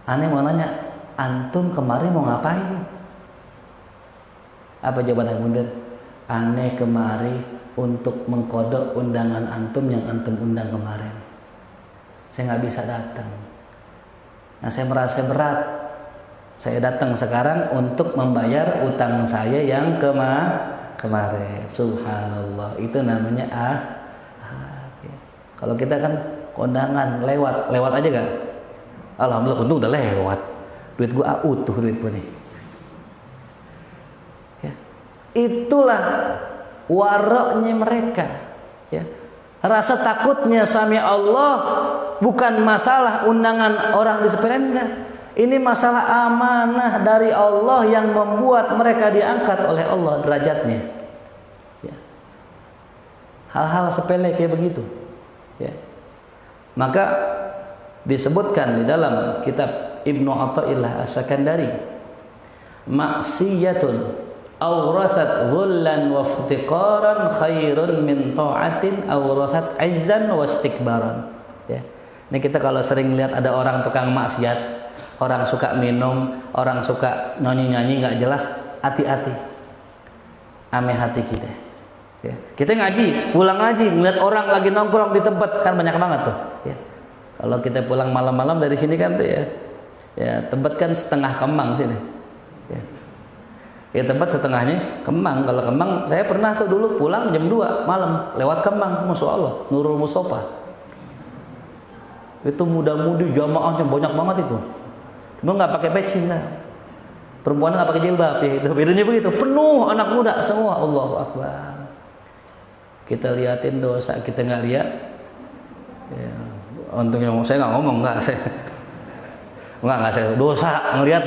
Aneh mau nanya, antum kemarin mau ngapain? Apa jawaban Habib Mundir? Aneh kemari untuk mengkodok undangan antum yang antum undang kemarin. Saya nggak bisa datang. Nah saya merasa berat. Saya datang sekarang untuk membayar utang saya yang kemarin. Subhanallah. Itu namanya ya. Kalau kita kan kondangan lewat aja gak? Alhamdulillah untung udah lewat. Duit gua utuh duit gua nih. Ya. Itulah waroknya mereka. Ya. Rasa takutnya sama Allah bukan masalah undangan orang disepelekan, enggak. Ini masalah amanah dari Allah yang membuat mereka diangkat oleh Allah derajatnya. Ya. Hal-hal sepele kayak begitu. Ya. Maka disebutkan di dalam kitab Ibnu Athaillah As-Sakandari, maksiyatun awrathat dhullan wa iftiqaran khairun min ta'atin awrathat izzan wa istikbaran. Ya. Ini kita kalau sering lihat ada orang tukang maksiat, orang suka minum, orang suka nyanyi-nyanyi nggak jelas, hati-hati ame hati kita. Ya. Kita ngaji, pulang ngaji, ngeliat orang lagi nongkrong di tempat kan banyak banget tuh. Ya. Kalau kita pulang malam-malam dari sini kan tuh ya tempat kan setengah Kemang sini. Ya. Ya tempat setengahnya Kemang. Kalau Kemang saya pernah tuh dulu pulang jam 2 malam lewat Kemang, Masya Allah, Nurul Mustafa. Itu muda-mudi jamaahnya banyak banget itu. Cuma nggak pakai peci enggak. Perempuan nggak pakai jilbab ya, itu bedanya begitu. Penuh anak muda semua. Allahu Akbar. Kita liatin dosa, kita nggak lihat. Ya, untungnya saya nggak ngomong, nggak saya dosa ngelihat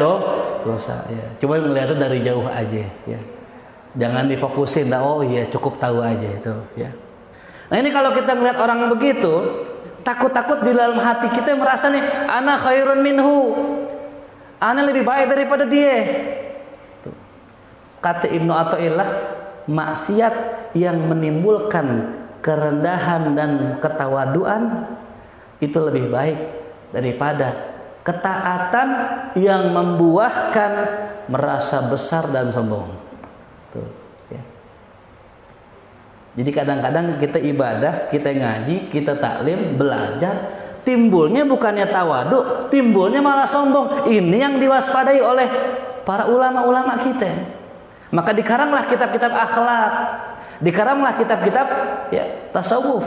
dosa ya. Coba ngelihatnya dari jauh aja ya. Jangan difokusin, oh iya cukup tahu aja itu ya. Nah ini kalau kita ngelihat orang begitu, takut-takut di dalam hati kita merasa nih, ana khairun minhu. Ana lebih baik daripada dia. Tuh. Kata Ibnu Athaillah, maksiat yang menimbulkan kerendahan dan ketawaduan itu lebih baik daripada ketaatan yang membuahkan merasa besar dan sombong. Tuh, ya. Jadi kadang-kadang kita ibadah, kita ngaji, kita taklim, belajar, timbulnya bukannya tawadu, timbulnya malah sombong. Ini yang diwaspadai oleh para ulama-ulama kita. Maka dikaranglah kitab-kitab akhlak, dikaranglah kitab-kitab ya tasawuf,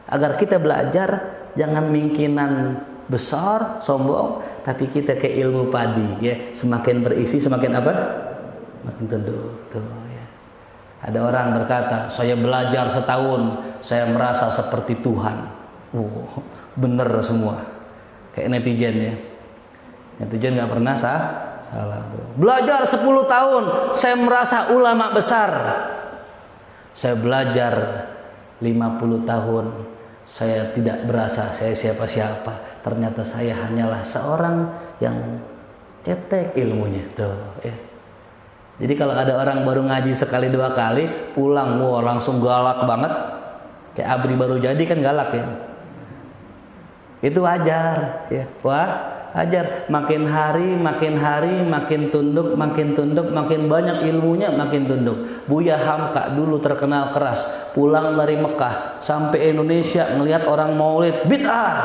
agar kita belajar jangan mingkinan besar, sombong, tapi kita ke ilmu padi ya, semakin berisi semakin apa? Makin tunduk tuh ya. Ada orang berkata, saya belajar setahun, saya merasa seperti Tuhan. Bener semua. Kayak netizen ya. Netizen nggak pernah salah tuh. Belajar 10 tahun, saya merasa ulama besar. Saya belajar 50 tahun, saya tidak berasa saya siapa-siapa. Ternyata saya hanyalah seorang yang cetek ilmunya tuh ya. Jadi kalau ada orang baru ngaji sekali 2 kali, pulang langsung galak banget. Kayak abri baru jadi kan galak ya. Itu wajar ya. Wajar. Makin hari makin tunduk, makin banyak ilmunya makin tunduk. Buya Hamka dulu terkenal keras, pulang dari Mekah sampai Indonesia ngelihat orang maulid bid'ah,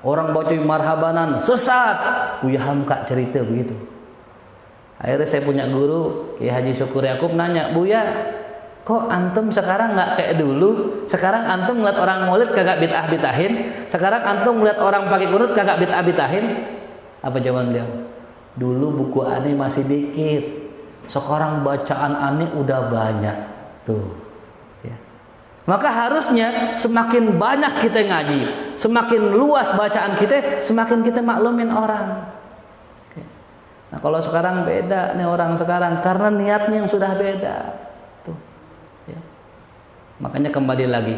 orang baca marhabanan sesat. Buya Hamka cerita begitu. Akhirnya saya punya guru Kiai Haji Syukur Yakub nanya, Buya, kok antum sekarang nggak kayak dulu? Sekarang antum ngeliat orang maulid kagak bid'ah-bid'ahin, sekarang antum ngeliat orang pakai kunut kagak bid'ah-bid'ahin. Apa jawaban beliau? Dulu buku ani masih dikit, sekarang bacaan ani udah banyak tuh ya. Maka harusnya semakin banyak kita ngaji, semakin luas bacaan kita, semakin kita maklumin orang. Nah kalau sekarang beda nih orang sekarang, karena niatnya yang sudah beda tuh ya. Makanya kembali lagi,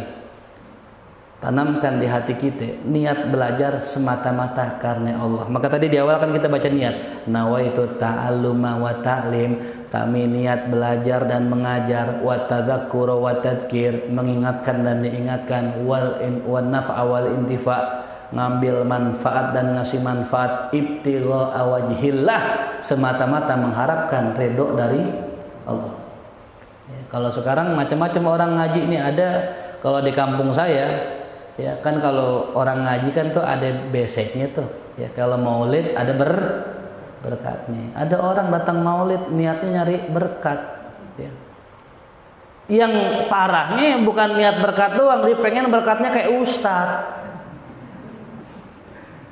tanamkan di hati kita niat belajar semata-mata karena Allah. Maka tadi di awal kan kita baca niat, nawaitu ta'alluma wa ta'lim, kami niat belajar dan mengajar, wa tadzakkura wa tadhkir, mengingatkan dan diingatkan, wal naf'a wal intifa, ngambil manfaat dan ngasih manfaat, ibtigha wajhillah, semata-mata mengharapkan ridho dari Allah ya. Kalau sekarang macam-macam orang ngaji ini ada. Kalau di kampung saya ya kan, kalau orang ngaji kan tuh ada basicnya tuh ya. Kalau maulid ada berkatnya. Ada orang datang maulid niatnya nyari berkat ya. Yang parahnya bukan niat berkat doang, dia pengen berkatnya kayak ustadz.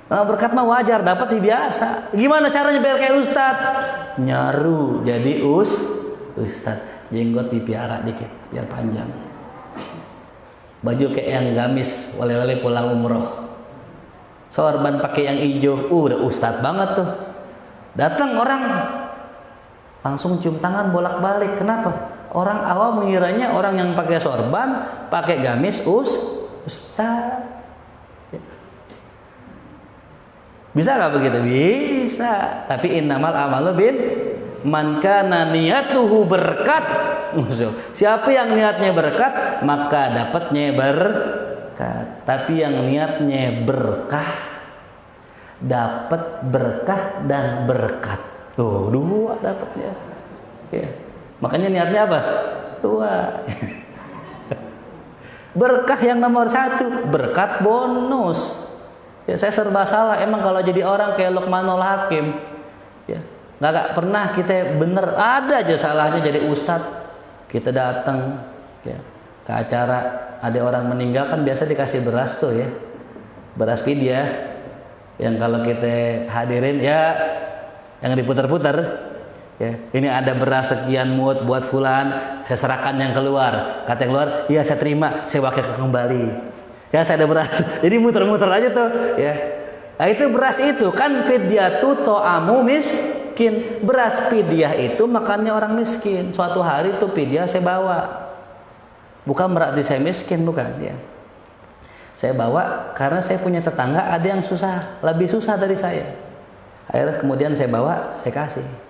Berkat mah wajar, dapat biasa. Gimana caranya biar kayak ustadz? Nyaru jadi ustadz. Jenggot dipiara dikit biar panjang. Baju kayak yang gamis, wale-wale pulang umroh. Sorban pakai yang hijau, udah ustadz banget tuh. Datang orang langsung cium tangan bolak-balik. Kenapa? Orang awam mengiranya orang yang pakai sorban, pakai gamis ustadz. Bisa nggak begitu? Bisa. Tapi innamal amalu bin man kana niyatuhu berkat. Siapa yang niatnya berkat, maka dapatnya berkat. Tapi yang niatnya berkah, dapat berkah dan berkat. Tuh, 2 dapatnya. Ya. Makanya niatnya apa? 2. Berkah yang nomor 1, berkat bonus. Ya, saya serba salah emang kalau jadi orang kayak Luqmanul Hakim ya. Nggak pernah kita bener, ada aja salahnya jadi ustadz. Kita datang ya, ke acara ada orang meninggal kan biasa dikasih beras tuh ya, beras pidyah yang kalau kita hadirin ya yang diputar-putar. Ya, ini ada beras sekian mut buat fulan, saya serahkan yang keluar. Kata yang keluar, iya saya terima, saya wakilkan kembali. Ya saya ada beras. Jadi muter-muter aja tuh. Ya. Nah itu beras itu kan fidyatu to'amu miskin. Beras fidyah itu makannya orang miskin. Suatu hari tuh fidyah saya bawa. Bukan berarti saya miskin, bukan. Ya. Saya bawa karena saya punya tetangga ada yang susah, lebih susah dari saya. Akhirnya kemudian saya bawa, saya kasih.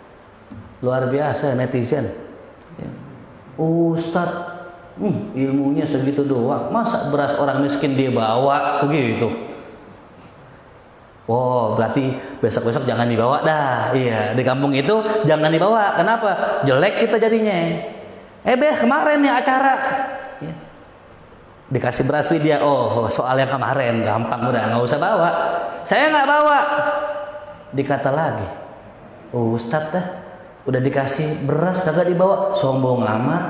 Luar biasa netizen. Ya. Ustadz, ilmunya segitu doang. Masa beras orang miskin dia bawa begitu? Oh, berarti besok-besok jangan dibawa dah. Iya, di kampung itu jangan dibawa. Kenapa? Jelek kita jadinya. Kemarin nih acara. Ya. Dikasih beras dia. Oh, soal yang kemarin gampang udah nggak usah bawa. Saya nggak bawa. Dikata lagi, Ustadz dah. Udah dikasih beras kagak dibawa, sombong amat.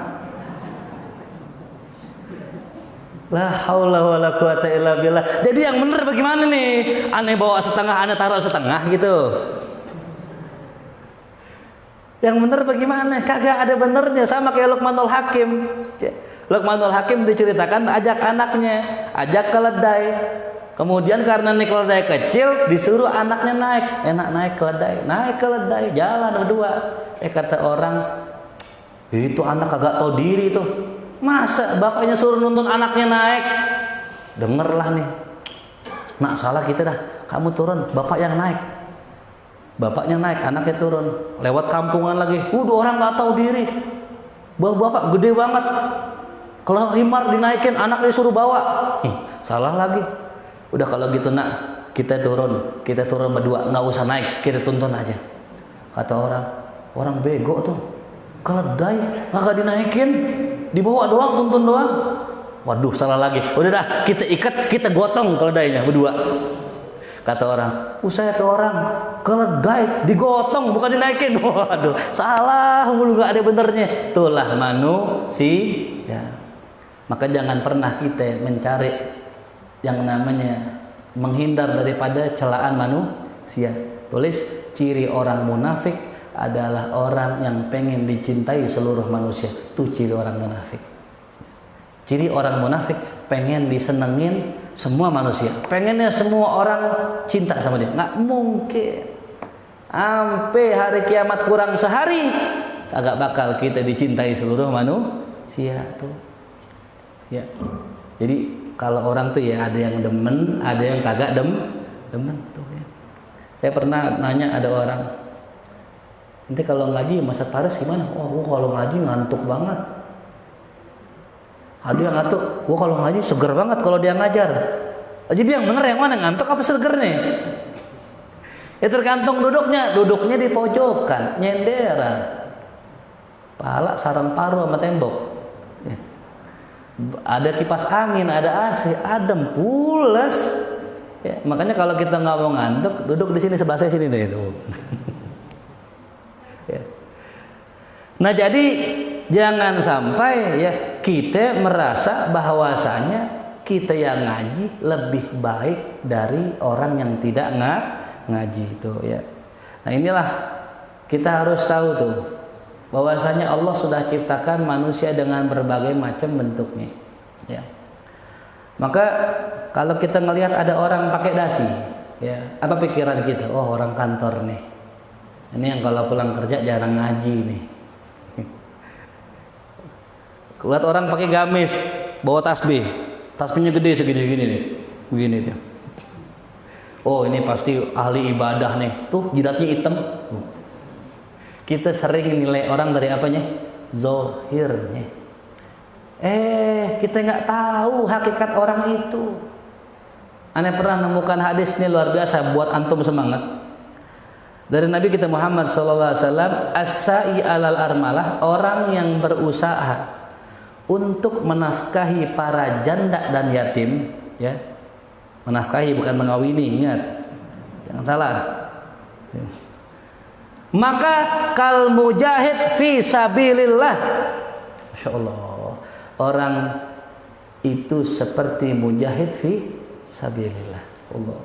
La haula wala quwata illa billah. Jadi yang bener bagaimana nih? Aneh bawa setengah, aneh taruh setengah gitu. Yang bener bagaimana? Kagak ada benernya. Sama kayak Luqmanul Hakim. Luqmanul Hakim diceritakan ajak anaknya, ajak keledai. Kemudian karena nih keledai kecil, disuruh anaknya naik. Enak naik keledai, jalan berdua. Kata orang, itu anak kagak tahu diri tuh. Masa bapaknya suruh nuntun anaknya naik? Dengerlah nih. Nak salah kita dah. Kamu turun, bapak yang naik. Bapaknya naik, anaknya turun. Lewat kampungan lagi. Orang nggak tahu diri. Bapak gede banget. Kalau himar dinaikin, anaknya suruh bawa. Salah lagi. Udah kalau gitu nak, kita turun berdua, nggak usah naik, kita tuntun aja. Kata orang bego tuh, keledai nggak dinaikin, dibawa doang, tuntun doang. Waduh, salah lagi. Udah dah, kita ikat, kita gotong keledainya berdua. Kata orang, saya tuh orang keledai digotong bukan dinaikin. Waduh, salah mulu, nggak ada benernya. Itulah manusia. Maka jangan pernah kita mencari yang namanya menghindar daripada celaan manusia. Tulis, ciri orang munafik adalah orang yang pengen dicintai seluruh manusia. Itu ciri orang munafik. Ciri orang munafik pengen disenengin semua manusia. Pengennya semua orang cinta sama dia. Nggak mungkin. Sampai hari kiamat kurang sehari, kagak bakal kita dicintai seluruh manusia tuh. Ya. Jadi kalau orang tuh ya ada yang demen, ada yang kagak demen tuh ya. Saya pernah nanya ada orang, nanti kalau ngaji Mas Paris gimana? Gua kalau ngaji ngantuk banget. Ada yang ngantuk, gua kalau ngaji seger banget kalau dia ngajar. Jadi yang bener yang mana, ngantuk apa seger nih? Ya tergantung duduknya di pojokan, nyenderan. Pala sarang paru sama tembok. Ya. Ada kipas angin, ada AC, adem, pulas. Ya, makanya kalau kita nggak mau ngantuk, duduk di sini sebelah saya sini deh itu. Ya. Nah jadi jangan sampai ya kita merasa bahwasanya kita yang ngaji lebih baik dari orang yang tidak ngaji itu ya. Nah inilah kita harus tahu tuh, bahwasanya Allah sudah ciptakan manusia dengan berbagai macam bentuknya ya. Maka kalau kita ngelihat ada orang pakai dasi ya, apa pikiran kita? Oh, orang kantor nih, ini yang kalau pulang kerja jarang ngaji nih. Lihat orang pakai gamis, bawa tasbihnya gede segini-segini nih, begini dia. Oh, ini pasti ahli ibadah nih, tuh jidatnya hitam tuh. Kita sering nilai orang dari apanya? Zohirnya. Kita nggak tahu hakikat orang itu. Ane pernah nemukan hadis ini luar biasa buat antum semangat. Dari Nabi kita Muhammad SAW, as-sa'i alal armalah, orang yang berusaha untuk menafkahi para janda dan yatim, ya. Menafkahi bukan mengawini, ingat. Jangan salah. Maka kal mujahid fi sabilillah. Masya Allah, orang itu seperti mujahid fi sabilillah. Allah.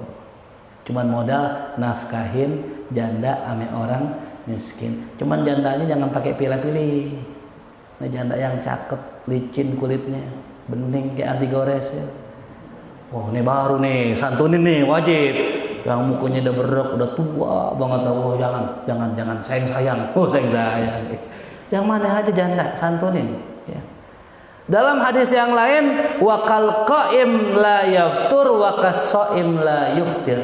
Cuman modal nafkahin janda ame orang miskin. Cuman jandanya jangan pakai pilih-pilih. Nah, janda yang cakep, licin kulitnya, bening kayak anti gores ya. Oh, ini baru nih, santunin nih, wajib. Yang mukanya udah berok, udah tua banget. Oh, jangan, sayang. Oh, sayang. Yang mana aja janda, santunin. Ya. Dalam hadis yang lain, wakal qaim la yaftur, wakas shaim la yuftir.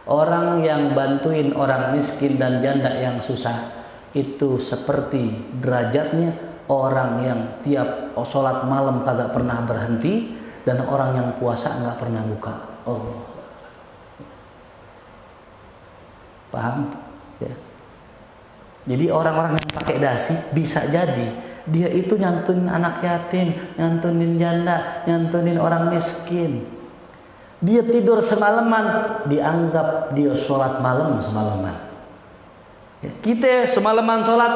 Orang yang bantuin orang miskin dan janda yang susah itu seperti derajatnya orang yang tiap sholat malam kagak pernah berhenti dan orang yang puasa nggak pernah buka. Oh, paham? Ya. Jadi orang-orang yang pakai dasi bisa jadi dia itu nyantunin anak yatim, nyantunin janda, nyantunin orang miskin. Dia tidur semalaman, dianggap dia sholat malam semalaman. Ya, kita semalaman sholat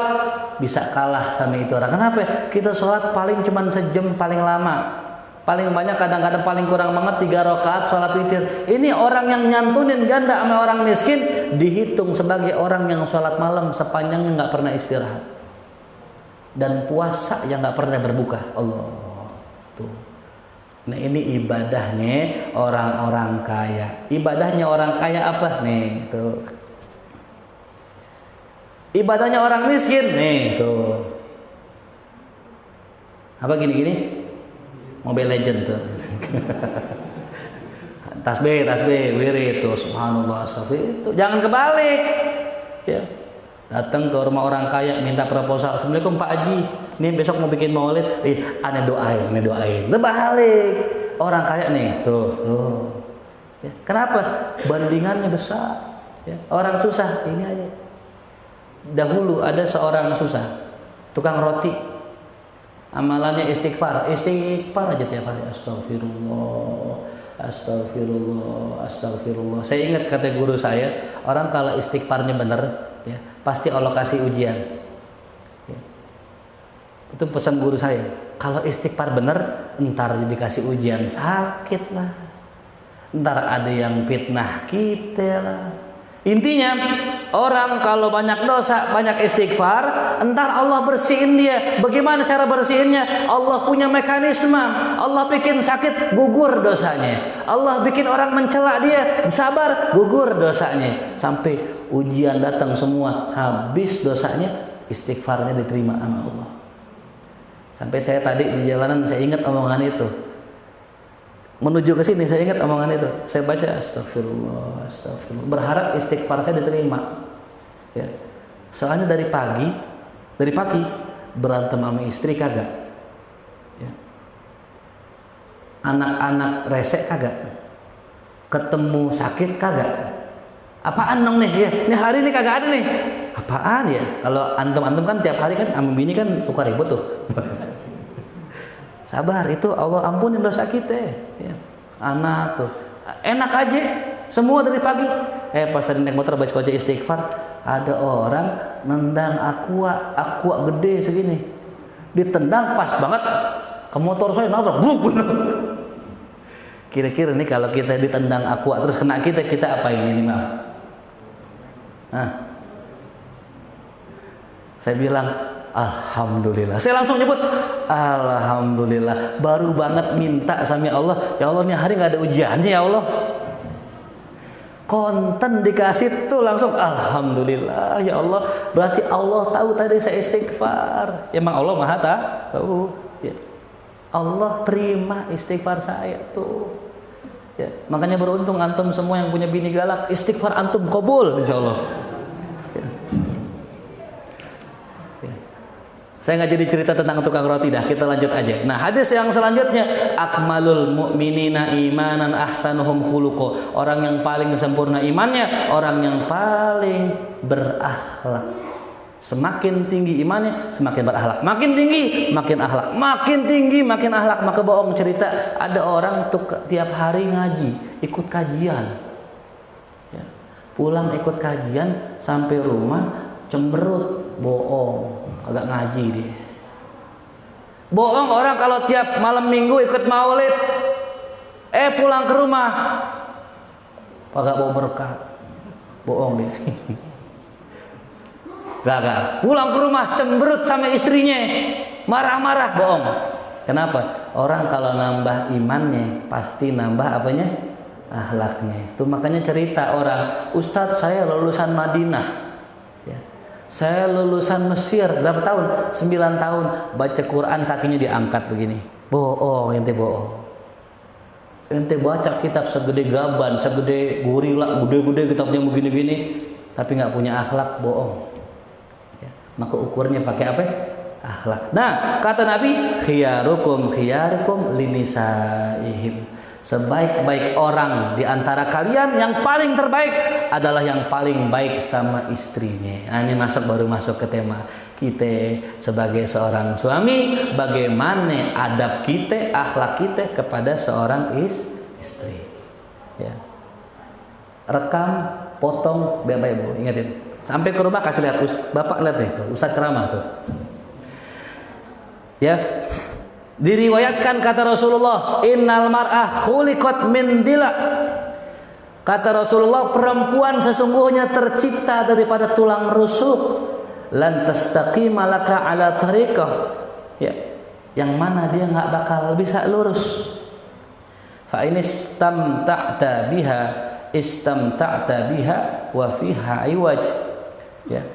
bisa kalah sama itu orang. Kenapa? Kita sholat paling cuma sejam paling lama. Paling banyak kadang-kadang paling kurang banget 3 rakaat sholat witir. Ini orang yang nyantunin janda sama orang miskin dihitung sebagai orang yang sholat malam sepanjangnya nggak pernah istirahat dan puasa yang nggak pernah berbuka. Allah tuh. Nah ini ibadahnya orang-orang kaya. Ibadahnya orang kaya apa nih tuh? Ibadahnya orang miskin nih tuh. Apa gini-gini? Mobile Legend tuh. tasbih, wirid tuh, subhanallah, itu. Jangan kebalik. Ya. Datang ke rumah orang kaya minta proposal. Assalamualaikum Pak Haji, ini besok mau bikin maulid. Aneh doain. Terbalik. Orang kaya nih, tuh. Ya. Kenapa? Bandingannya besar. Ya. Orang susah ini aja. Dahulu ada seorang susah, tukang roti. Amalannya istighfar aja tiap hari. Astagfirullah. Saya ingat kata guru saya, orang kalau istighfarnya benar, ya, pasti Allah kasih ujian. Ya. Itu pesan guru saya. Kalau istighfar benar, entar dikasih ujian sakit lah. Entar ada yang fitnah kita lah. Intinya orang kalau banyak dosa, banyak istighfar, entar Allah bersihin dia. Bagaimana cara bersihinnya? Allah punya mekanisme. Allah bikin sakit, gugur dosanya. Allah bikin orang mencela dia, sabar, gugur dosanya. Sampai ujian datang semua, habis dosanya, istighfarnya diterima sama Allah. Sampai saya tadi di jalanan saya ingat omongan itu. Menuju ke sini saya ingat omongan itu. Saya baca astagfirullah. Berharap istighfar saya diterima. Ya. Soalnya dari pagi berantem sama istri kagak. Ya. Anak-anak resek kagak. Ketemu sakit kagak. Apaan dong nih? Ya, ini hari ini kagak ada nih. Apaan ya? Kalau antum kan tiap hari kan sama bini kan suka ribut tuh. Sabar, itu Allah ampunin dosa kita. Ya. Anak tuh enak aja, semua dari pagi. Pas tadi naik motor baca istighfar, ada orang nendang aqua gede segini, ditendang pas banget ke motor saya, nabrak, bruk. Kira-kira nih kalau kita ditendang aqua terus kena kita apain minimal? Saya bilang alhamdulillah. Saya langsung nyebut alhamdulillah. Baru banget minta sama Allah, ya Allah nih hari nggak ada ujiannya ya Allah. Konten dikasih tuh langsung alhamdulillah ya Allah. Berarti Allah tahu tadi saya istighfar. Emang Allah Maha tahu. Ya. Allah terima istighfar saya tuh. Ya. Makanya beruntung antum semua yang punya bini galak, istighfar antum qabul insyaallah. Saya nggak jadi cerita tentang tukang roti dah, kita lanjut aja. Nah, hadis yang selanjutnya, akmalul mu'minina imanan ahsanuhum khuluqa. Orang yang paling sempurna imannya, orang yang paling berakhlak. Semakin tinggi imannya, semakin berakhlak. Makin tinggi, makin akhlak. Makin tinggi, makin akhlak. Maka bohong cerita, ada orang tuh tiap hari ngaji, ikut kajian. Ya. Pulang ikut kajian, sampai rumah cemberut, bohong. Agak ngaji dia. Bohong orang kalau tiap malam minggu ikut maulid, pulang ke rumah kagak bawa berkat. Bohong dia. Gak. Pulang ke rumah cemberut sama istrinya, marah-marah, bohong. Kenapa? Orang kalau nambah imannya pasti nambah apanya? Akhlaknya. Itu makanya cerita orang, Ustadz saya lulusan Madinah, ya. Saya lulusan Mesir berapa tahun? 9 tahun. Baca Quran kakinya diangkat begini. Bohong, ente bohong. Ente baca kitab segede gaban, segede gorila, gede-gede kitabnya begini-gini, tapi nggak punya akhlak, bohong. Ya. Maka ukurnya pakai apa? Akhlak. Nah, kata Nabi, khiyarukum linisaihim. Sebaik-baik orang di antara kalian, yang paling terbaik adalah yang paling baik sama istrinya. Nah, ini baru masuk ke tema kita sebagai seorang suami, bagaimana adab kita, akhlak kita kepada seorang istri. Ya. Rekam, potong, bapak ibu, ingatin. Sampai ke rumah kasih lihat, bapak lihat nih tuh, Ustaz ceramah tuh. Ya. Diriwayatkan kata Rasulullah, innal mar'ah khuliqat min dila. Kata Rasulullah, perempuan sesungguhnya tercipta daripada tulang rusuk. Lan tastaqima laka ala tariqah. Ya, yang mana dia enggak bakal bisa lurus. Fa in istamta'ta biha wa fiha iwaj. Ya.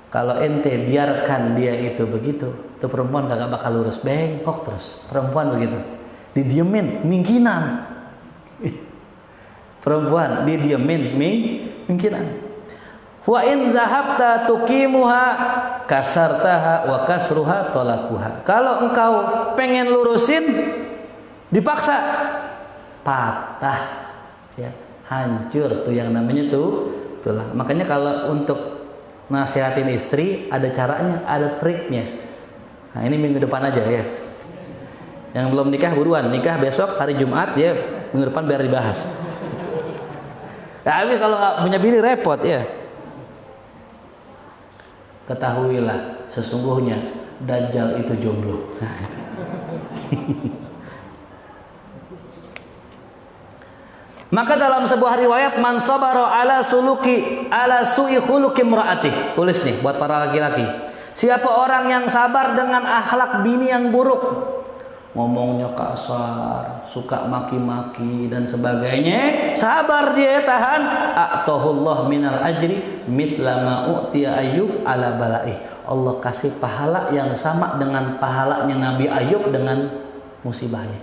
Kalau ente biarkan dia itu begitu, itu perempuan kagak bakal lurus, bengkok terus. Perempuan begitu, didiemin, mingkinan. Perempuan didiemin, mingkinan. Wa in zahabta tuqimuha kasartaha wa kasruha talaquha. Kalau engkau pengen lurusin, dipaksa, patah, ya, hancur tuh yang namanya tulang. Makanya kalau untuk nasihatin istri ada caranya, ada triknya. Nah, ini minggu depan aja ya. Yang belum nikah buruan, nikah besok hari Jumat ya, minggu depan biar dibahas. Tapi kalau nggak punya bini repot ya. Ketahuilah sesungguhnya Dajjal itu jomblo. Maka dalam sebuah riwayat, man sabara ala su'i khuluqi imraatih. Tulis nih buat para laki-laki. Siapa orang yang sabar dengan akhlak bini yang buruk, ngomongnya kasar, suka maki-maki dan sebagainya, sabar dia, tahan, a'tahullah minal ajri mithla ma u'tiya Ayyub ala balaih. Allah kasih pahala yang sama dengan pahalanya Nabi Ayub dengan musibahnya.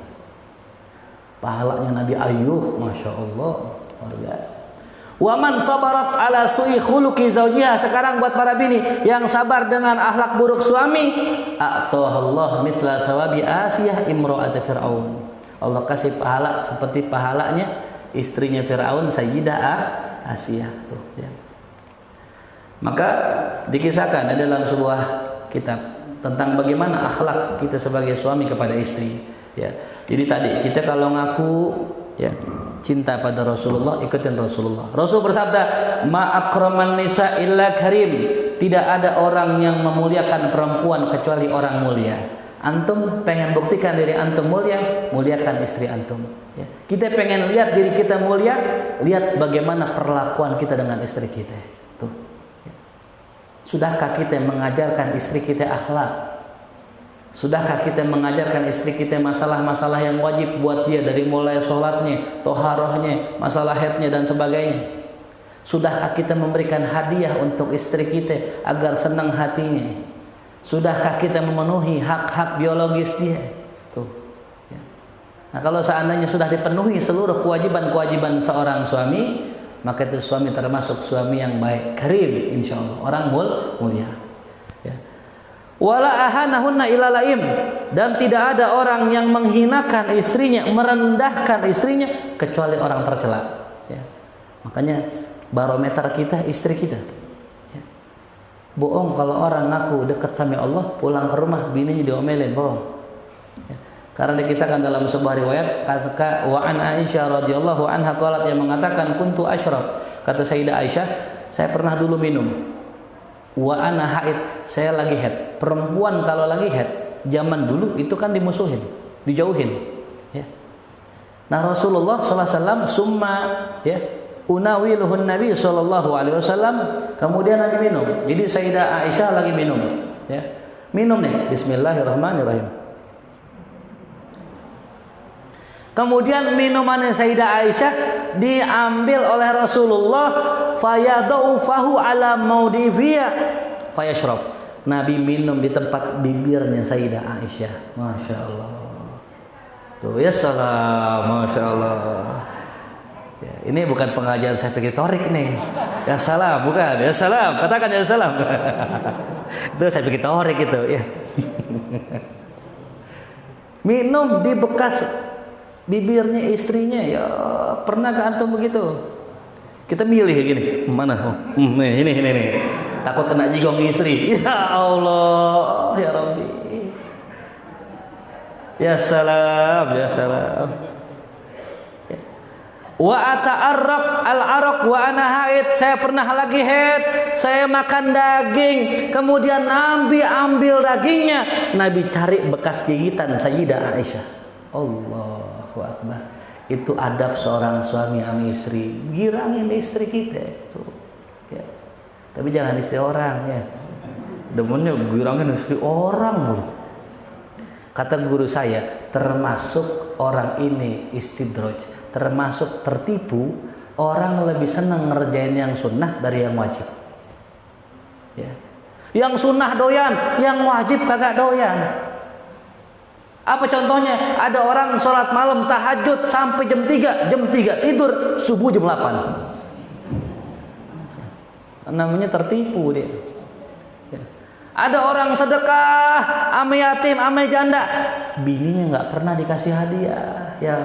Pahalanya Nabi Ayub, Masya Allah, luar biasa. Wa man sabarat ala su'i khuluqi zawjiha. Sekarang buat para bini yang sabar dengan akhlak buruk suami, a'tahallah mithla thawabi Asiyah imra'at Fir'aun. Allah kasih pahala seperti pahalanya istrinya Fir'aun, Sayyidah Asiyah tuh, ya. Maka dikisahkan dalam sebuah kitab tentang bagaimana akhlak kita sebagai suami kepada istri. Ya, jadi tadi kita kalau ngaku ya cinta pada Rasulullah, ikutin Rasulullah. Rasul bersabda, ma akraman nisa illa karim. Tidak ada orang yang memuliakan perempuan kecuali orang mulia. Antum pengen buktikan diri antum mulia, muliakan istri antum. Ya. Kita pengen lihat diri kita mulia, lihat bagaimana perlakuan kita dengan istri kita. Tuh. Ya. Sudahkah kita mengajarkan istri kita akhlak? Sudahkah kita mengajarkan istri kita masalah-masalah yang wajib buat dia, dari mulai sholatnya, toharohnya, masalah haidnya dan sebagainya? Sudahkah kita memberikan hadiah untuk istri kita agar senang hatinya? Sudahkah kita memenuhi hak-hak biologis dia? Tuh. Ya. Nah, kalau seandainya sudah dipenuhi seluruh kewajiban-kewajiban seorang suami, maka itu suami termasuk suami yang baik, karim, insya Allah, orang mulia. Ya. Wala ahanahunna illa laim. Dan tidak ada orang yang menghinakan istrinya, merendahkan istrinya kecuali orang tercela. Ya. Makanya barometer kita istri kita. Ya. Bohong kalau orang ngaku dekat sama Allah, pulang ke rumah bininya diomelin, bohong. Ya. Karena dikisahkan dalam sebuah riwayat, kata wa an Aisyah radhiyallahu anha qalat, yang mengatakan kuntu asyrab. Kata Sayyidah Aisyah, saya pernah dulu minum. Wa ana haid, saya lagi haid. Perempuan kalau lagi haid zaman dulu itu kan dimusuhin, dijauhin, ya. Nah Rasulullah SAW summa ya unawiluhun Nabi SAW, kemudian Nabi minum. Jadi Sayyidah Aisyah lagi minum, ya. Minum nih, Bismillahirrahmanirrahim. Kemudian minuman Sayyidah Aisyah diambil oleh Rasulullah, fayadau fahu ala maudifiyah fayashrab. Nabi minum di tempat bibirnya Sayyidah Aisyah. Masya Allah. Tuh ya salam, Masya Allah. Ya, ini bukan pengajian saya fikih torik nih. Ya salam, bukan. Ya salam, katakan ya salam. Itu saya fikih torik itu ya. Minum di bekas bibirnya istrinya. Ya, pernah ke antum begitu? Kita milih gini, mana? Ini. Takut kena jigong istri. Ya Allah, ya Rabbi. Ya salam, ya salam. Wa ata'arraq al-araq wa ana haid. Saya pernah lagi haid, saya makan daging, kemudian Nabi ambil dagingnya, Nabi cari bekas gigitan Sayyidah Aisyah. Allahu Akbar. Itu adab seorang suami sama istri. Girangin istri kita tuh. Ya. Tapi jangan istri orang ya. Demennya girangin istri orang. Kata guru saya, termasuk orang ini istidraj, termasuk tertipu, orang lebih senang ngerjain yang sunnah dari yang wajib. Ya. Yang sunnah doyan, yang wajib kagak doyan. Apa contohnya? Ada orang sholat malam tahajud sampai jam 3 tidur, subuh jam 8. Namanya tertipu dia. Ya. Ada orang sedekah ame yatim, ame janda, bininya nggak pernah dikasih hadiah. Ya.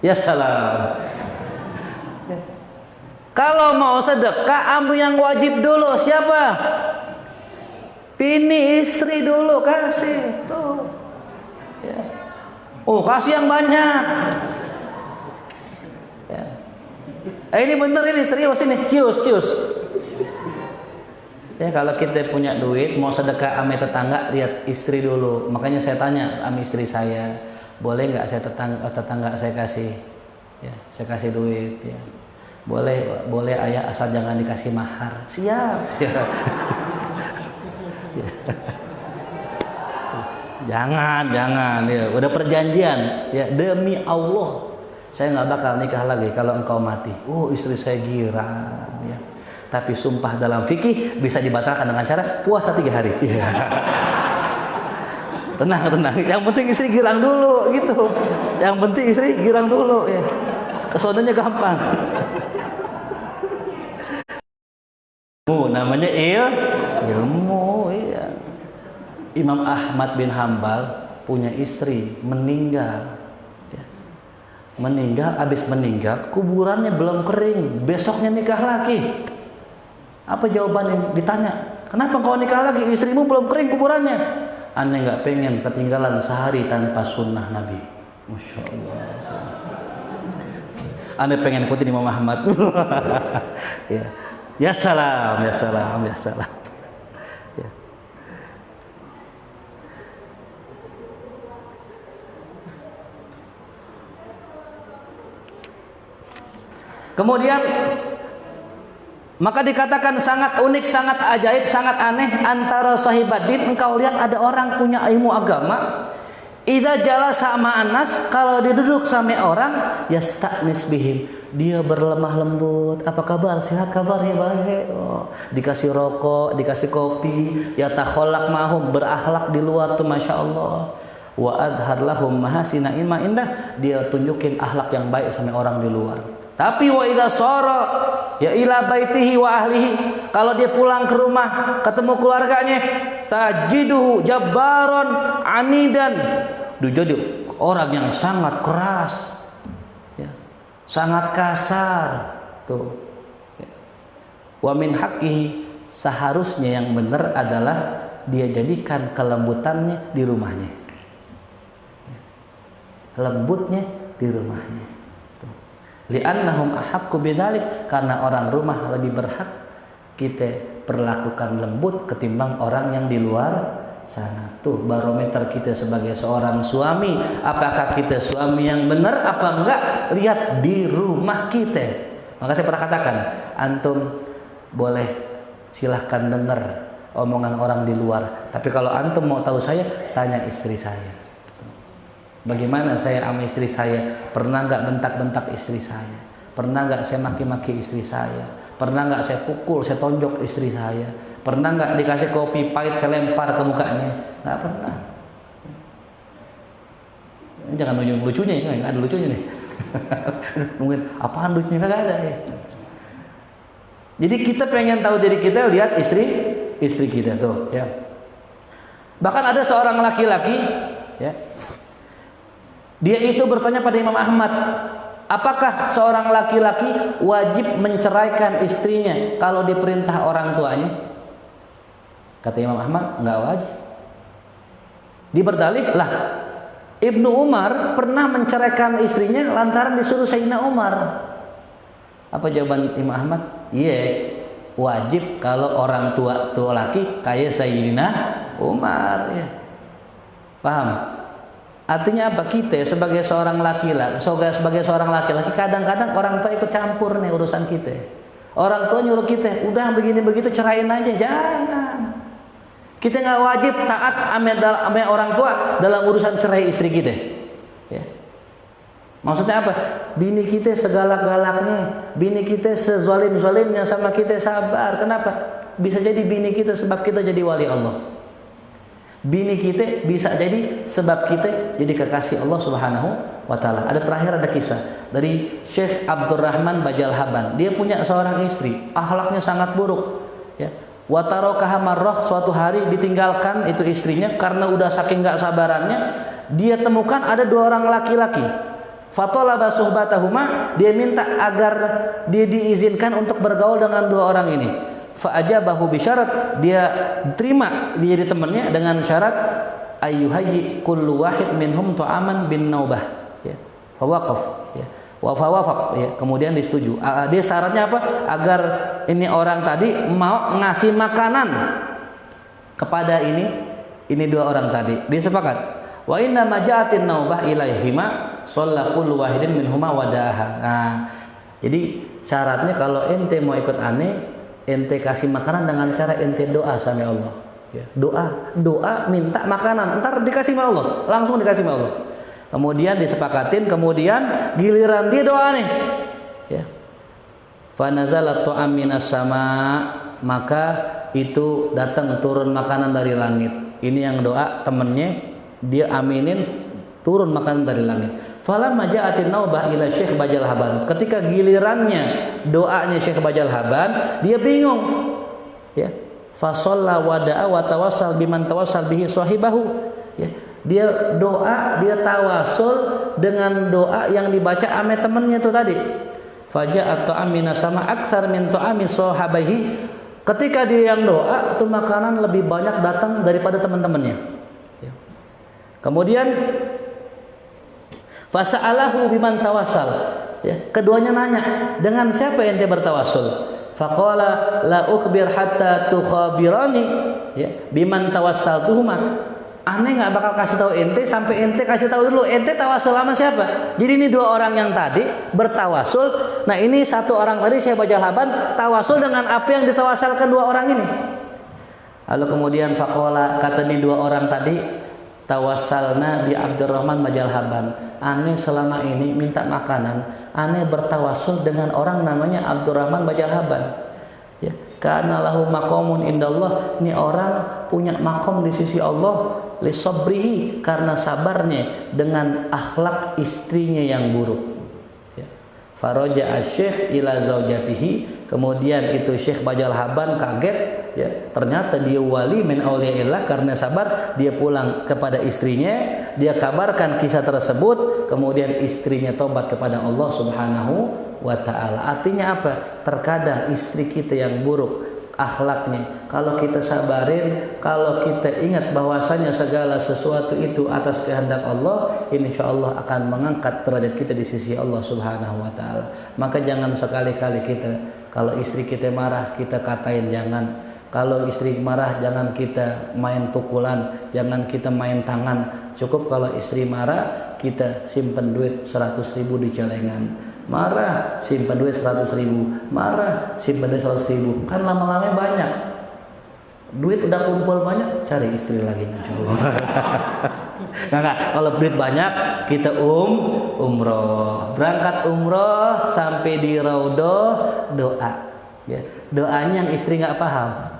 Ya salam. Ya. Kalau mau sedekah, ambil yang wajib dulu. Siapa? Bini istri dulu kasih tuh. Ya. Oh kasih yang banyak. Ya. Ini bener ini serius ini. Cius. Ya kalau kita punya duit mau sedekah ame tetangga, lihat istri dulu. Makanya saya tanya ame istri saya, boleh nggak saya tetangga saya kasih, ya saya kasih duit ya. Boleh ayah asal jangan dikasih mahar. Siap. Jangan ya. Udah perjanjian ya, demi Allah saya nggak bakal nikah lagi kalau engkau mati. Oh istri saya girang ya. Tapi sumpah dalam fikih bisa dibatalkan dengan cara puasa 3 hari. Ya. Tenang. Yang penting istri girang dulu gitu. Yang penting istri girang dulu ya. Kesonanya gampang. Namanya ilmu ya. Imam Ahmad bin Hambal punya istri meninggal ya. Abis meninggal kuburannya belum kering, besoknya nikah lagi. Apa jawabannya? Ditanya, kenapa kau nikah lagi, istrimu belum kering kuburannya? Aneh nggak pengen ketinggalan sehari tanpa sunnah Nabi. Masya Allah. Aneh pengen ikutin Imam Ahmad. Ya. Ya salam. Ya. Kemudian maka dikatakan sangat unik, sangat ajaib, sangat aneh antara sahibaddin. Engkau lihat ada orang punya ilmu agama, idza jalasa ma'an nas, kalau dia duduk sama orang, yasta'nis bihim, dia berlemah lembut. Apa kabar? Sehat, kabar ya baik. Oh, dikasih rokok, dikasih kopi, ya takhallaq mahum, berakhlak di luar tuh Masya Allah. Wa adhar lahum mahasina ilma indah, dia tunjukin akhlak yang baik sama orang di luar. Tapi wa idza sara ya ila baitihi wa ahlihi, kalau dia pulang ke rumah ketemu keluarganya, tajiduhu jabbaron anidan, jadi orang yang sangat keras ya, sangat kasar tuh ya. Wa min haqqihi, seharusnya yang benar adalah dia jadikan kelembutannya di rumahnya ya. Lembutnya di rumahnya. Li'annahum ahaqqu bidzalik, karena orang rumah lebih berhak kita perlakukan lembut ketimbang orang yang di luar sana. Tuh barometer kita sebagai seorang suami, apakah kita suami yang benar apa enggak, lihat di rumah kita. Maka saya pernah katakan, antum boleh silahkan dengar omongan orang di luar, tapi kalau antum mau tahu saya, tanya istri saya. Bagaimana saya sama istri saya? Pernah nggak bentak-bentak istri saya? Pernah nggak saya maki-maki istri saya? Pernah nggak saya pukul, saya tonjok istri saya? Pernah nggak dikasih kopi pahit saya lempar ke mukanya? Nggak pernah. Jangan nunjuk lucunya, nggak ada lucunya nih. Mungkin apaan lucunya, kagak ada ya. Jadi kita pengen tahu diri kita, lihat istri kita tuh ya. Bahkan ada seorang laki-laki ya, dia itu bertanya pada Imam Ahmad, apakah seorang laki-laki wajib menceraikan istrinya kalau diperintah orang tuanya? Kata Imam Ahmad, enggak wajib. Dia berdalih, lah Ibnu Umar pernah menceraikan istrinya lantaran disuruh Sayyidina Umar. Apa jawaban Imam Ahmad? Iya, wajib kalau orang tua laki kayak Sayyidina Umar ya. Paham? Artinya apa? Kita sebagai seorang laki-laki, sebagai seorang laki-laki, kadang-kadang orang tua ikut campur nih urusan kita. Orang tua nyuruh kita, udah begini begitu cerain aja, jangan. Kita nggak wajib taat sama orang tua dalam urusan cerai istri kita. Ya. Maksudnya apa? Bini kita segalak-galaknya, bini kita sezalim-zalimnya sama kita, sabar. Kenapa? Bisa jadi bini kita sebab kita jadi wali Allah. Bini kita bisa jadi sebab kita jadi kekasih Allah Subhanahu wa taala. Terakhir ada kisah dari Syekh Abdurrahman Bajalhaban. Dia punya seorang istri, akhlaknya sangat buruk ya. Wa tarakaha marrah, suatu hari ditinggalkan itu istrinya karena udah saking enggak sabarannya, dia temukan ada dua orang laki-laki. Fatalaba suhbatahuma, dia minta agar dia diizinkan untuk bergaul dengan dua orang ini. Fa'ajabahu bisyarat, dia terima dia jadi temannya dengan syarat ayyuhayyi kullu wahid minhum ta'aman bin naubah ya. Fawaqaf ya. Wa fawafaq ya. Kemudian disetujui. Dia syaratnya apa? Agar ini orang tadi mau ngasih makanan kepada ini dua orang tadi. Dia sepakat. Wa inna maja'atin naubah ilaihima shalla kullu wahidin minhuma wadaha. Nah, jadi syaratnya kalau ente mau ikut aneh, ente kasih makanan dengan cara ente doa sama Allah ya. Doa minta makanan, ntar dikasih sama Allah, langsung dikasih sama Allah. Kemudian disepakatin, kemudian giliran dia doa nih ya. Fa nazalat ta'am minas sama, maka itu datang turun makanan dari langit. Ini yang doa temennya, dia aminin, turun makanan dari langit. Falamma ja'atin naubah ila Syekh Bajalhaban. Ketika gilirannya doanya Syekh Bajalhaban, dia bingung. Ya. Fa shalla wa da'a wa tawassal biman tawassal bihi sahibahu. Ya. Dia doa, dia tawasul dengan doa yang dibaca ame temannya itu tadi. Faja'at ta'amina sama aktsar min ta'ami sahabihi. Ketika dia yang doa, itu makanan lebih banyak datang daripada teman-temannya. Ya. Kemudian fasa'alahu biman tawassal ya, keduanya nanya, dengan siapa ente bertawasul? Faqala la ukhbir hatta tukhabirani ya biman tawassaltuhuma. Aneh enggak bakal kasih tahu ente sampai ente kasih tahu dulu ente tawasul sama siapa. Jadi ini dua orang yang tadi bertawasul. Nah, ini satu orang tadi Syekh Bajalhaban tawasul dengan apa yang ditawasalkan dua orang ini. Lalu kemudian faqala, kata nih dua orang tadi, tawassalna bi Abdurrahman Bajalhaban. Aneh selama ini minta makanan, aneh bertawasul dengan orang namanya Abdurrahman Bajalhaban. Ya, karena lahu maqamun indallah, ini orang punya makom di sisi Allah, li sabrihi, karena sabarnya dengan akhlak istrinya yang buruk. Ya. Faraja asy-syekh ila zaujatihi, kemudian itu Syekh Bajalhaban kaget. Ya, ternyata dia wali min auliyaillah, karena sabar dia pulang kepada istrinya, dia kabarkan kisah tersebut, kemudian istrinya tobat kepada Allah Subhanahu wa taala. Artinya apa? Terkadang istri kita yang buruk akhlaknya, kalau kita sabarin, kalau kita ingat bahwasanya segala sesuatu itu atas kehendak Allah, insyaallah akan mengangkat derajat kita di sisi Allah Subhanahu wa taala. Maka jangan sekali-kali kita kalau istri kita marah kita katain, jangan. Kalau istri marah jangan kita main pukulan, jangan kita main tangan. Cukup kalau istri marah kita simpen duit 100.000 di celengan. Marah simpen duit 100.000, marah simpen duit 100.000. Kan lama-lama banyak. Duit udah kumpul banyak, cari istri lagi insyaallah. Nah, kalau duit banyak kita umroh. Berangkat umroh sampai di raudhah doa. Ya, doanya yang istri nggak paham.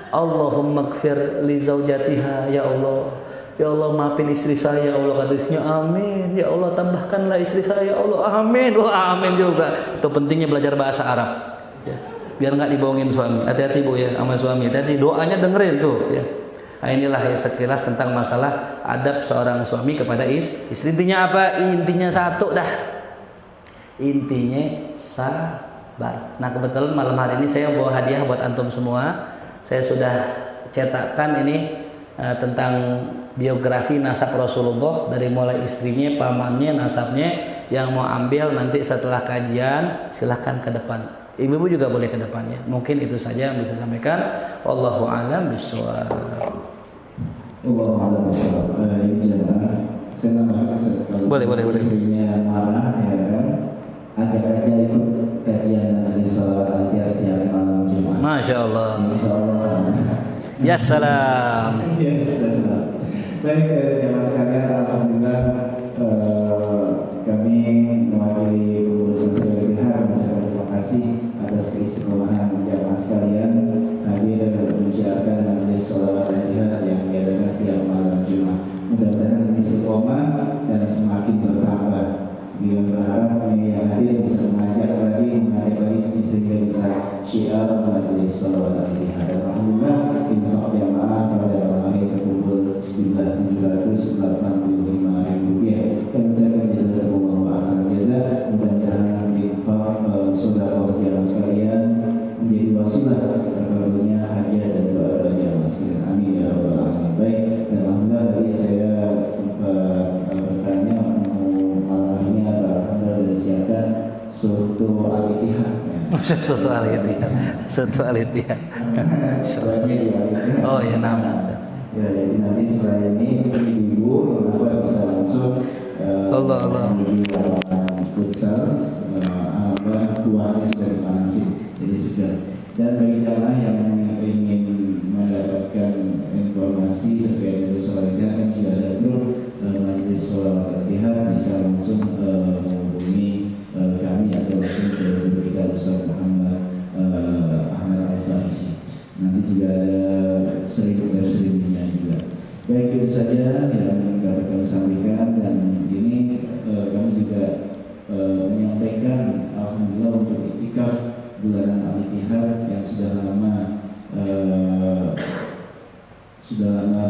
Allahumma gfir li zaujatiha, ya Allah. Ya Allah maafin istri saya, ya Allah, kata istrinya, amin. Ya Allah tambahkanlah istri saya, ya Allah, amin. Wah, amin juga. Itu pentingnya belajar bahasa Arab. Ya, biar nggak dibohongin suami. Hati-hati Bu ya sama suami. Hati-hati doanya dengerin tuh. Ya. Nah, inilah ya sekilas tentang masalah adab seorang suami kepada istri. Intinya apa? Intinya satu dah. Intinya sabar. Nah kebetulan malam hari ini saya bawa hadiah buat antum semua. Saya sudah cetakkan ini tentang biografi nasab Rasulullah dari mulai istrinya, pamannya, nasabnya. Yang mau ambil nanti setelah kajian silahkan ke depan. Ibu-ibu juga boleh ke depannya. Mungkin itu saja yang bisa saya sampaikan. Wallahu a'lam bishawab. Wallahu a'lam bishawab. Boleh. Istrinya marah ya kan. Ajak aja ikut kajian dari sholat al-Fatihah setiap malam Jumat. Masya Allah. Ya salam. Baik, jemaah sekalian, alhamdulillah kami mewakili Guru Sosial Bihar mengucapkan terima kasih atas keistimewaannya jemaah sekalian hadir mensiarkan majelis sholat al-Fatihah yang diadakan setiap malam Jumat. Mudah-mudahan ini istiqomah dan semakin bertambah. Bila berharap yang hadir bisa mengajak lagi sehingga bisa syiar majelis sholat al-Fatihah. Alhamdulillah infak jamaah pada malam hari terkumpul sejumlah Rp785.000. Kami ucapkan jazakumullah khairan jaza. Mudah-mudahan infak sedekah jamaah sekalian menjadi wasilah terkabulnya hajat dan doa jamaah sekalian. Amin ya rabbal alamin. Baik, dan alhamdulillah tadi saya sempat bertanya malam ini alhamdulillah disiapkan soto al-Ittihad. Soto al-Ittihad. Oh ya, nama. Ya, jadi nanti setelah ini ibu yang bisa langsung Allah futsal kuahnya sudah dipanasi, jadi sudah. Dan bagi jamaah yang ingin mendapatkan informasi terkait dengan sholat Idul kan sudah ada grup majelis sholat al-Fatihah, bisa langsung menghubungi kami atau langsung ke guru kita Ustaz Muhammad Ahmad Al-Farisi. Nanti juga ada seribunya juga. Baik, itu saja yang dapat kami sampaikan, dan ini kami juga menyampaikan alhamdulillah untuk iktikaf bulanan al-Ittihad yang sudah lama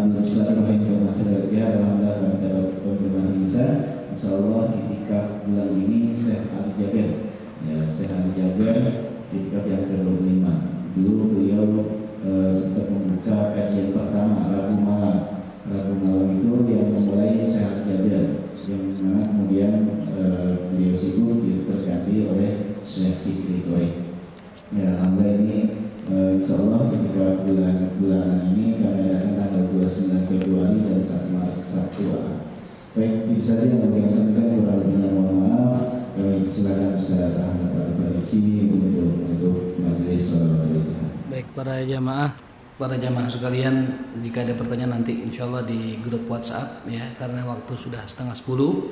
bersilaturahim ke masyarakat. Alhamdulillah kami dapat konfirmasi bisa. Insyaallah iktikaf bulan ini Syekh Ali Jaber, Syekh Ali Jaber iktikaf yang ke-25. Dulu beliau sempat membuka kajian pertama Rabu malam itu yang memulai Syekh Jaber, yang mana kemudian beliau sibuk terganti oleh Syekh Fikri Toy. Ya, alhamdulillah ini insyaallah ketika bulan ini kami adakan tanggal 29 Februari dan 1 Maret Sabtu. Baik, itu saja yang kami sampaikan. Kurang lebihnya mohon maaf. Kami silakan Ustaz Ahmad Al-Farisi untuk majelis sholat. Baik, para jamaah sekalian, jika ada pertanyaan nanti insyaallah di grup WhatsApp ya, karena waktu sudah 9:30.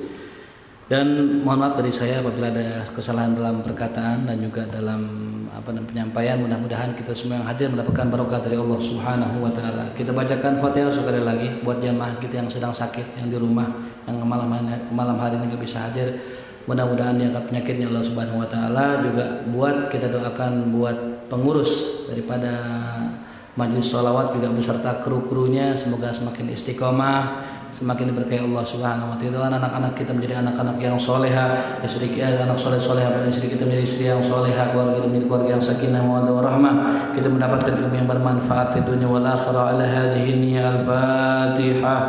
Dan mohon maaf dari saya apabila ada kesalahan dalam perkataan dan juga dalam penyampaian. Mudah-mudahan kita semua yang hadir mendapatkan barokah dari Allah Subhanahu wa taala. Kita bacakan Fatihah sekali lagi buat jamaah kita yang sedang sakit, yang di rumah, yang malam hari ini tidak bisa hadir. Mudah-mudahan diangkat penyakitnya Allah Subhanahu wa taala. Juga buat kita doakan buat pengurus daripada majelis sholawat juga beserta kru-krunya, semoga semakin istiqomah, semakin diberkahi Allah Subhanahu wa taala. Anak-anak kita menjadi anak-anak yang soleha, anak soleha, istri kita menjadi istri yang soleha, keluarga kita menjadi keluarga yang sakinah mawaddah warahmah. Kita mendapatkan ilmu yang bermanfaat di dunia wal akhirah. Ala hadhihi al-Fatihah.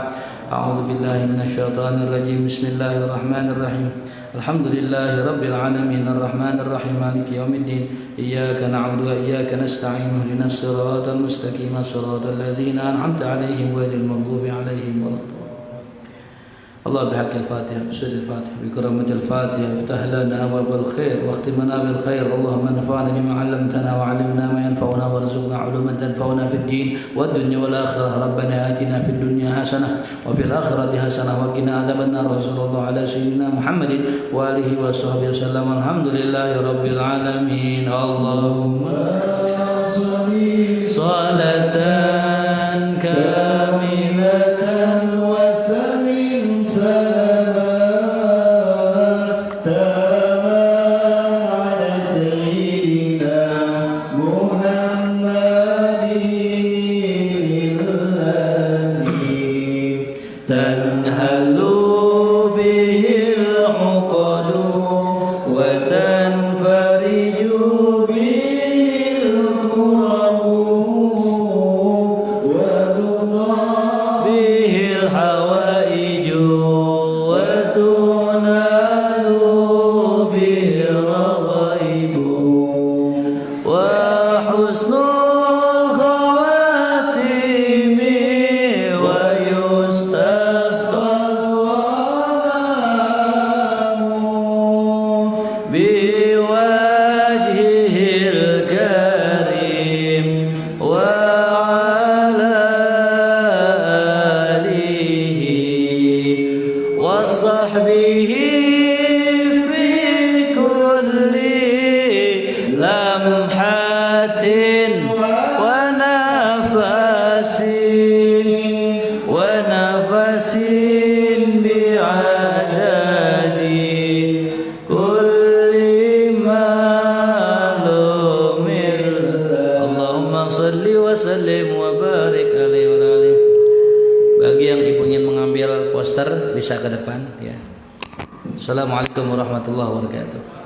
أعوذ بالله من الشيطان الرجيم بسم الله الرحمن الرحيم الحمد لله رب العالمين الرحمن الرحيم مالك يوم الدين إياك نعبد وإياك نستعين اهدنا الصراط المستقيم صراط الذين أنعمت عليهم غير المغضوب عليهم ولا الضالين الله بحق الفاتحة بسر الفاتحة بكرامة الفاتحة افتح لنا أبواب الخير واختم لنا بالخير اللهم انفعنا بما علمتنا وعلمنا ما ينفعنا وارزقنا علوما تنفعنا في الدين والدنيا والآخرة ربنا آتنا في الدنيا حسنة وفي الآخرة حسنة وقنا عذاب النار وصلى الله على سيدنا محمد وآله وصحبه وسلم الحمد لله رب العالمين اللهم صل صلاة كاملة تنهل به العقد وتنفرج به الكرب وتقضى به الحوائج وتنال به الرغائب وحسن الخواتيم بوجهه الكريم وعلى آله وصحبه في كل لمحة ونفس بعدد كل معلوم اللهم صل وسلم وبارك alaihi wa alihi. Bagi yang ingin mengambil poster bisa ke depan ya. Assalamualaikum warahmatullahi wabarakatuh.